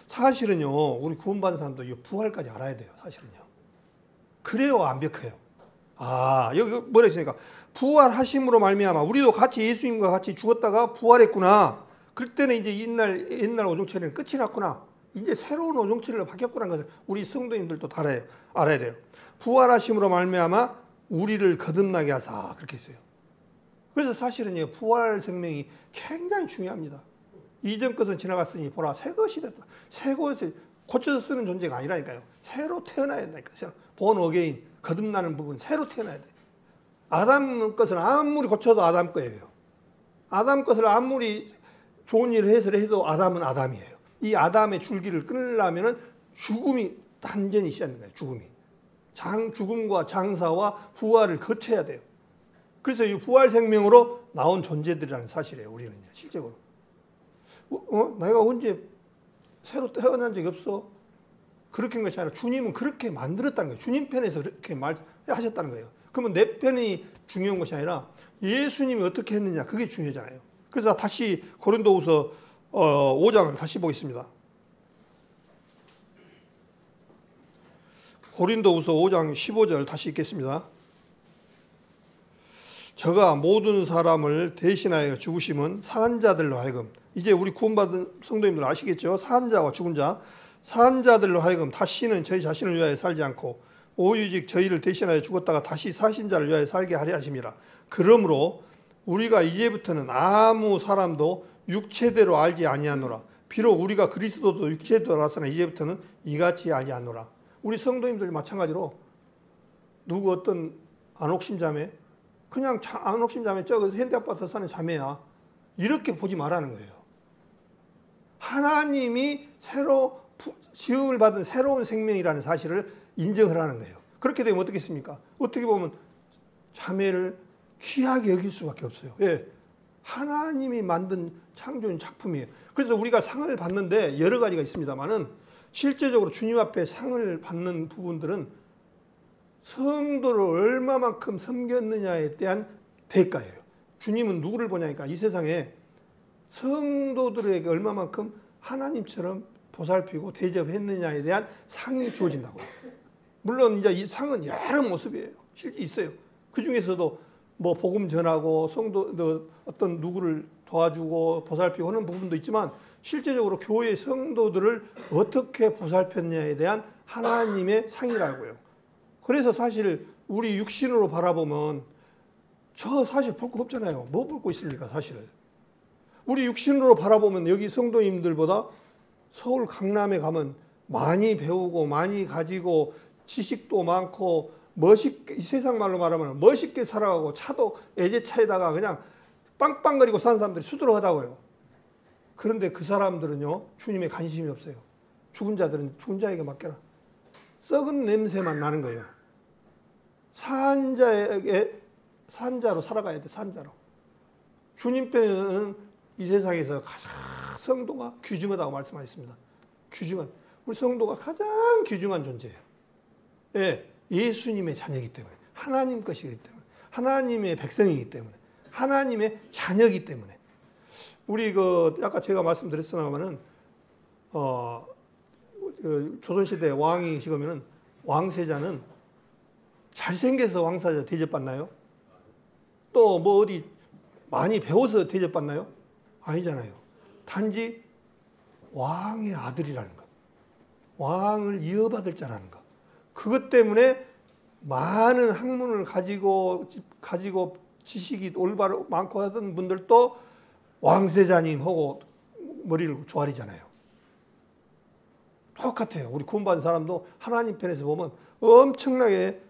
사실은요, 우리 구원받은 사람도 이 부활까지 알아야 돼요. 사실은요. 그래야 완벽해요. 여기 뭐라 했으니까 부활하심으로 말미암아 우리도 같이 예수님과 같이 죽었다가 부활했구나. 그럴 때는 이제 옛날 오종체는 끝이 났구나. 이제 새로운 오종체로 바뀌었구나 것을 우리 성도님들도 알아야 돼요. 부활하심으로 말미암아 우리를 거듭나게 하사 그렇게 했어요. 그래서 사실은 부활 생명이 굉장히 중요합니다. 이전 것은 지나갔으니 보라 새 것이 됐다. 새 것을 고쳐서 쓰는 존재가 아니라니까요. 새로 태어나야 된다니까요. 본 어게인 거듭나는 부분 새로 태어나야 돼요. 아담 것은 아무리 고쳐도 아담 거예요. 아담 것을 아무리 좋은 일을 해도 아담은 아담이에요. 이 아담의 줄기를 끊으려면 죽음이 단전이 있어야 하는 거예요. 죽음과 장사와 부활을 거쳐야 돼요. 그래서 이 부활 생명으로 나온 존재들이라는 사실이에요. 우리는 실제로. 내가 언제 새로 태어난 적이 없어? 그렇게 한 것이 아니라 주님은 그렇게 만들었다는 거예요. 주님 편에서 그렇게 말하셨다는 거예요. 그러면 내 편이 중요한 것이 아니라 예수님이 어떻게 했느냐 그게 중요하잖아요. 그래서 다시 고린도후서 5장을 다시 보겠습니다. 고린도후서 5장 15절 다시 읽겠습니다. 저가 모든 사람을 대신하여 죽으심은 산 자들로 하여금, 이제 우리 구원받은 성도님들 아시겠죠? 산 자와 죽은 자, 산 자들로 하여금 다시는 저희 자신을 위하여 살지 않고 오유직 저희를 대신하여 죽었다가 다시 사신 자를 위하여 살게 하려 하심이라. 그러므로 우리가 이제부터는 아무 사람도 육체대로 알지 아니하노라. 비록 우리가 그리스도도 육체대로 알았으나 이제부터는 이같이 알지 않노라. 우리 성도님들 마찬가지로 누구 어떤 안옥심 자매, 그냥 안옥심 자매 저 현대아파트 사는 자매야, 이렇게 보지 말라는 거예요. 하나님이 새로 지음을 받은 새로운 생명이라는 사실을 인정하라는 거예요. 그렇게 되면 어떻겠습니까? 어떻게 보면 자매를 귀하게 여길 수밖에 없어요. 예. 하나님이 만든 창조인 작품이에요. 그래서 우리가 상을 받는데 여러 가지가 있습니다만은 실제적으로 주님 앞에 상을 받는 부분들은 성도를 얼마만큼 섬겼느냐에 대한 대가예요. 주님은 누구를 보냐니까 이 세상에 성도들에게 얼마만큼 하나님처럼 보살피고 대접했느냐에 대한 상이 주어진다고요. 물론 이제 이 상은 여러 모습이에요. 실제 있어요. 그 중에서도 뭐 복음 전하고 성도 어떤 누구를 도와주고 보살피고 하는 부분도 있지만 실제적으로 교회 성도들을 어떻게 보살폈냐에 대한 하나님의 상이라고요. 그래서 사실 우리 육신으로 바라보면 저 사실 볼 거 없잖아요. 뭐 볼 거 있습니까 사실. 우리 육신으로 바라보면 여기 성도님들보다 서울 강남에 가면 많이 배우고 많이 가지고 지식도 많고 멋있게, 이 세상 말로 말하면 멋있게 살아가고 차도 애제차에다가 그냥 빵빵거리고 사는 사람들이 수두룩하다고요. 그런데 그 사람들은요 주님에 관심이 없어요. 죽은 자들은 죽은 자에게 맡겨라. 썩은 냄새만 나는 거예요. 산자로 살아가야 돼. 산자로. 주님 편에는 이 세상에서 가장 성도가 귀중하다고 말씀하셨습니다. 귀중한, 우리 성도가 가장 귀중한 존재예요. 예, 예수님의 자녀이기 때문에, 하나님 것이기 때문에, 하나님의 백성이기 때문에, 하나님의 자녀이기 때문에. 우리 아까 제가 말씀드렸습니다만은 그 조선시대 왕이시면은 왕세자는 잘생겨서 왕세자 대접받나요? 또 뭐 어디 많이 배워서 대접받나요? 아니잖아요. 단지 왕의 아들이라는 것, 왕을 이어받을 자라는 것. 그것 때문에 많은 학문을 가지고 지식이 올바로 많고 하던 분들도 왕세자님 하고 머리를 조아리잖아요. 똑같아요. 우리 구원받은 사람도 하나님 편에서 보면 엄청나게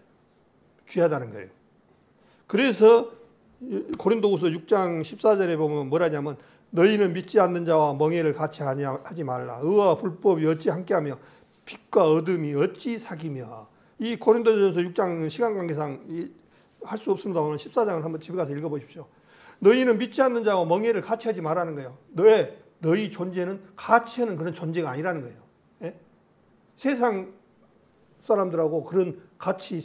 귀하다는 거예요. 그래서 고린도후서 6장 14절에 보면 뭐라냐면 너희는 믿지 않는 자와 멍에를 같이 하지 말라. 의와 불법이 어찌 함께하며 빛과 어둠이 어찌 사귀며. 이 고린도전서 6장 시간 관계상 할 수 없습니다만 14장을 한번 집에 가서 읽어보십시오. 너희는 믿지 않는 자와 멍에를 같이 하지 말라는 거예요. 너희 존재는 같이 하는 그런 존재가 아니라는 거예요. 예? 세상 사람들하고 그런 같이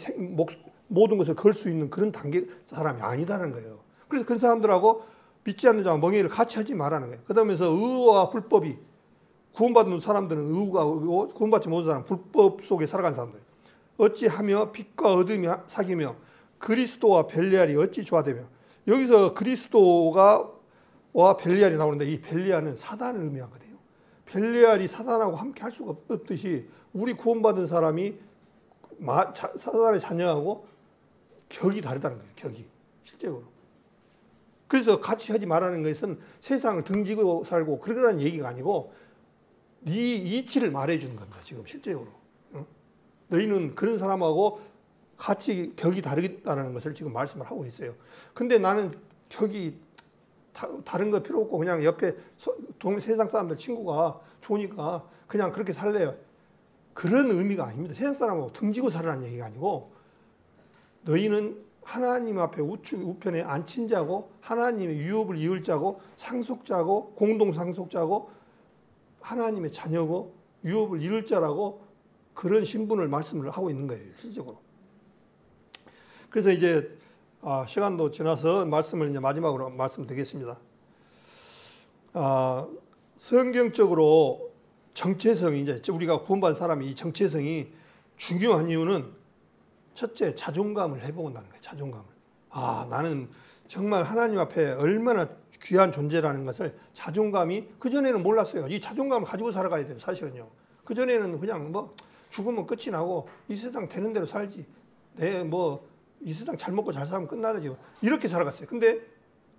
모든 것을 걸 수 있는 그런 단계 사람이 아니다는 거예요. 그래서 그 사람들하고 믿지 않는 자와 멍에를 같이 하지 말라는 거예요. 그다음에서 의와 불법이 구원받는 사람들은 의가 의고 구원받지 못한 사람은 불법 속에 살아간 사람들. 어찌하며 빛과 어둠이 사귀며 그리스도와 벨리알이 어찌 조화되며. 여기서 그리스도가 와 벨리알이 나오는데 이 벨리알은 사단을 의미하거든요. 벨리알이 사단하고 함께 할 수가 없듯이 우리 구원받은 사람이 사단의 자녀하고 격이 다르다는 거예요. 격이 실제로. 그래서 같이 하지 말라는 것은 세상을 등지고 살고 그러라는 얘기가 아니고 네 이치를 말해주는 겁니다. 지금 실제로. 너희는 그런 사람하고 같이 격이 다르다는 것을 지금 말씀을 하고 있어요. 근데 나는 격이 다른 거 필요 없고 그냥 옆에 세상 사람들 친구가 좋으니까 그냥 그렇게 살래요. 그런 의미가 아닙니다. 세상 사람하고 등지고 살라는 얘기가 아니고 너희는 하나님 앞에 우편에 앉힌 자고 하나님의 유업을 이을 자고 상속자고 공동 상속자고 하나님의 자녀고 유업을 이을 자라고 그런 신분을 말씀을 하고 있는 거예요. 실질적으로. 그래서 이제 시간도 지나서 말씀을 이제 마지막으로 말씀드리겠습니다. 성경적으로 정체성이 이제 우리가 구원받은 사람이 이 정체성이 중요한 이유는 첫째 자존감을 회복한다는 거예요. 자존감을. 나는 정말 하나님 앞에 얼마나 귀한 존재라는 것을 자존감이 그전에는 몰랐어요. 이 자존감을 가지고 살아가야 돼요. 사실은요. 그전에는 그냥 뭐 죽으면 끝이 나고 이 세상 되는 대로 살지. 이 세상 잘 먹고 잘 살면 끝나지. 이렇게 살아갔어요. 근데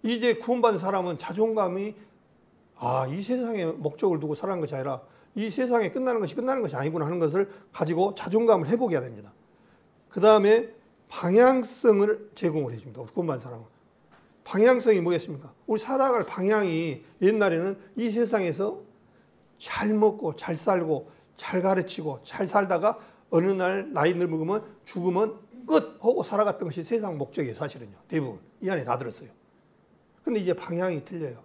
이제 구원받은 사람은 자존감이 이 세상에 목적을 두고 살아가는 것이 아니라 이 세상에 끝나는 것이 아니구나 하는 것을 가지고 자존감을 회복해야 됩니다. 그 다음에 방향성을 제공을 해줍니다. 구원받은 사람은. 방향성이 뭐겠습니까? 우리 살아갈 방향이 옛날에는 이 세상에서 잘 먹고 잘 살고 잘 가르치고 잘 살다가 어느 날 나이 늙으면 죽으면 끝 하고 살아갔던 것이 세상 목적이에요. 사실은요. 대부분. 이 안에 다 들었어요. 근데 이제 방향이 틀려요.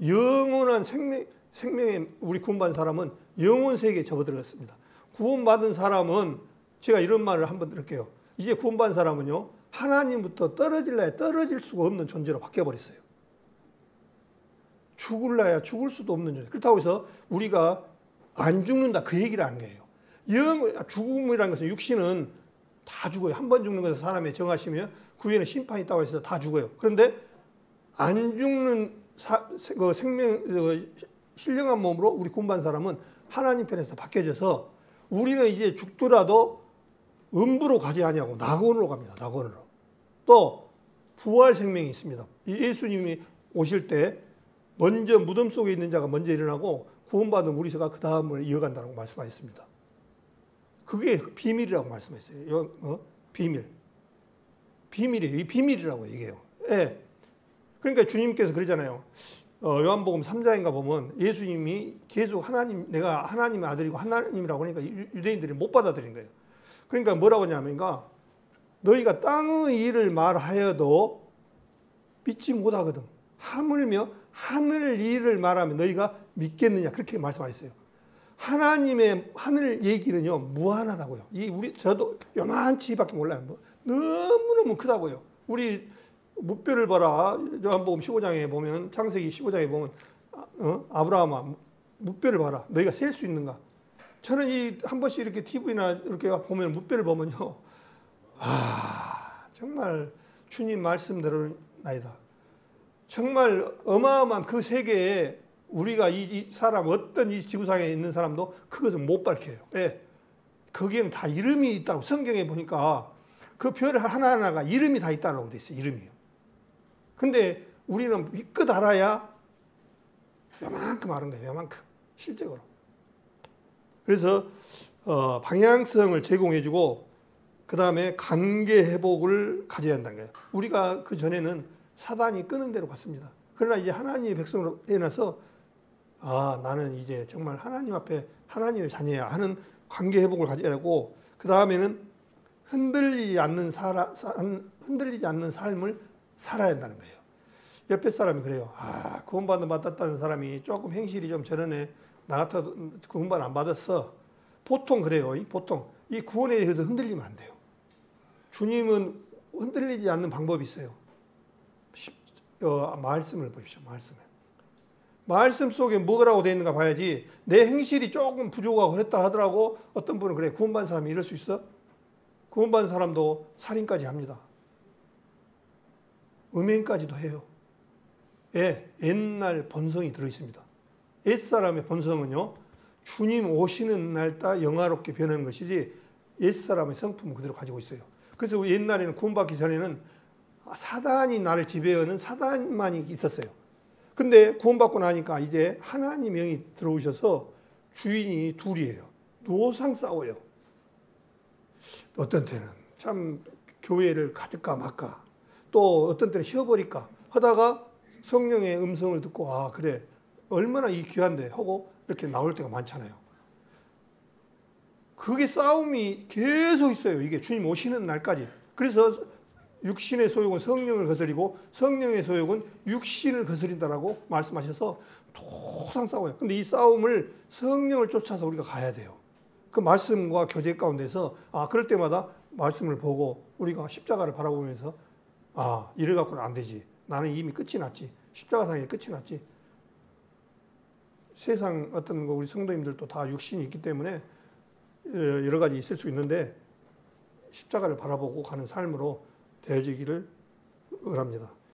영원한 생명에 우리 구원받은 사람은 영원 세계에 접어들었습니다. 구원받은 사람은 제가 이런 말을 한번 드릴게요. 이제 구원받은 사람은요. 하나님부터 떨어질 수가 없는 존재로 바뀌어버렸어요. 죽을래야 죽을 수도 없는 존재. 그렇다고 해서 우리가 안 죽는다 그 얘기를 하는 거예요. 죽음이라는 것은 육신은 다 죽어요. 한 번 죽는 것을 사람의 정하시면 그 후에는 심판이 있다고 해서 다 죽어요. 그런데 안 죽는 신령한 몸으로 우리 구원받은 사람은 하나님 편에서 바뀌어져서 우리는 이제 죽더라도 음부로 가지 아니하고 낙원으로 갑니다. 낙원으로. 또 부활 생명이 있습니다. 예수님이 오실 때 먼저 무덤 속에 있는 자가 먼저 일어나고 구원받은 우리가 그 다음을 이어간다고 말씀하셨습니다. 그게 비밀이라고 말씀했어요. 비밀이에요. 이 비밀이라고 얘기해요. 예. 그러니까 주님께서 그러잖아요. 요한복음 3장인가 보면 예수님이 계속 내가 하나님의 아들이고 하나님이라고 하니까 유대인들이 못 받아들인 거예요. 그러니까 뭐라고 하냐면 너희가 땅의 일을 말하여도 믿지 못하거든. 하물며 하늘 일을 말하면 너희가 믿겠느냐 그렇게 말씀하셨어요. 하나님의 하늘 얘기는요 무한하다고요. 저도 요만치밖에 몰라요. 너무너무 크다고요. 우리 무뼈를 봐라. 요한복음 15장에 보면 창세기 15장에 보면 아브라함아 무뼈를 봐라. 너희가 셀 수 있는가? 저는 이 한 번씩 이렇게 TV나 이렇게 보면 무뼈를 보면요. 정말 주님 말씀대로나이다. 정말 어마어마한 그 세계에 우리가 이 사람 어떤 이 지구상에 있는 사람도 그것을 못 밝혀요. 왜? 거기에는 다 이름이 있다고 성경에 보니까 그 별 하나하나가 이름이 다 있다고 돼 있어요. 이름이요. 근데 우리는 믿고 알아야 요만큼 아는 거예요. 요만큼 실적으로. 그래서 방향성을 제공해주고 그 다음에 관계 회복을 가져야 한다는 거예요. 우리가 그 전에는 사단이 끄는 대로 갔습니다. 그러나 이제 하나님의 백성으로 태어나서 나는 이제 정말 하나님 앞에 하나님의 자녀야 하는 관계 회복을 가져야 하고 그 다음에는 흔들리지 않는 삶을 살아야 한다는 거예요. 옆에 사람이 그래요. 구원받은 받았다는 사람이 조금 행실이 좀 저러네. 나 같아도 구원받 안 받았어. 보통 그래요. 보통 이 구원에 대해서 흔들리면 안 돼요. 주님은 흔들리지 않는 방법이 있어요. 말씀을 보십시오. 말씀 속에 뭐라고 되어 있는가 봐야지. 내 행실이 조금 부족하고 그랬다 하더라고. 어떤 분은 그래. 구원받은 사람이 이럴 수 있어? 구원받은 사람도 살인까지 합니다. 음행까지도 해요. 옛날 본성이 들어있습니다. 옛사람의 본성은요. 주님 오시는 날따 영화롭게 변하는 것이지 옛사람의 성품은 그대로 가지고 있어요. 그래서 옛날에는 구원받기 전에는 사단이 나를 지배하는 사단만이 있었어요. 근데 구원받고 나니까 이제 하나님 영이 들어오셔서 주인이 둘이에요. 노상 싸워요. 어떤 때는 참 교회를 가질까 말까, 또 어떤 때는 쉬어버릴까 하다가 성령의 음성을 듣고 그래 얼마나 이 귀한데 하고 이렇게 나올 때가 많잖아요. 그게 싸움이 계속 있어요. 이게 주님 오시는 날까지. 그래서 육신의 소욕은 성령을 거스리고 성령의 소욕은 육신을 거스린다라고 말씀하셔서 도상 싸워요. 근데 이 싸움을 성령을 쫓아서 우리가 가야 돼요. 그 말씀과 교제 가운데서 그럴 때마다 말씀을 보고 우리가 십자가를 바라보면서 이래 갖고는 안 되지. 나는 이미 끝이 났지. 십자가상에 끝이 났지. 세상 어떤 우리 성도님들도 다 육신이 있기 때문에 여러 가지 있을 수 있는데 십자가를 바라보고 가는 삶으로 되어지기를 바랍니다.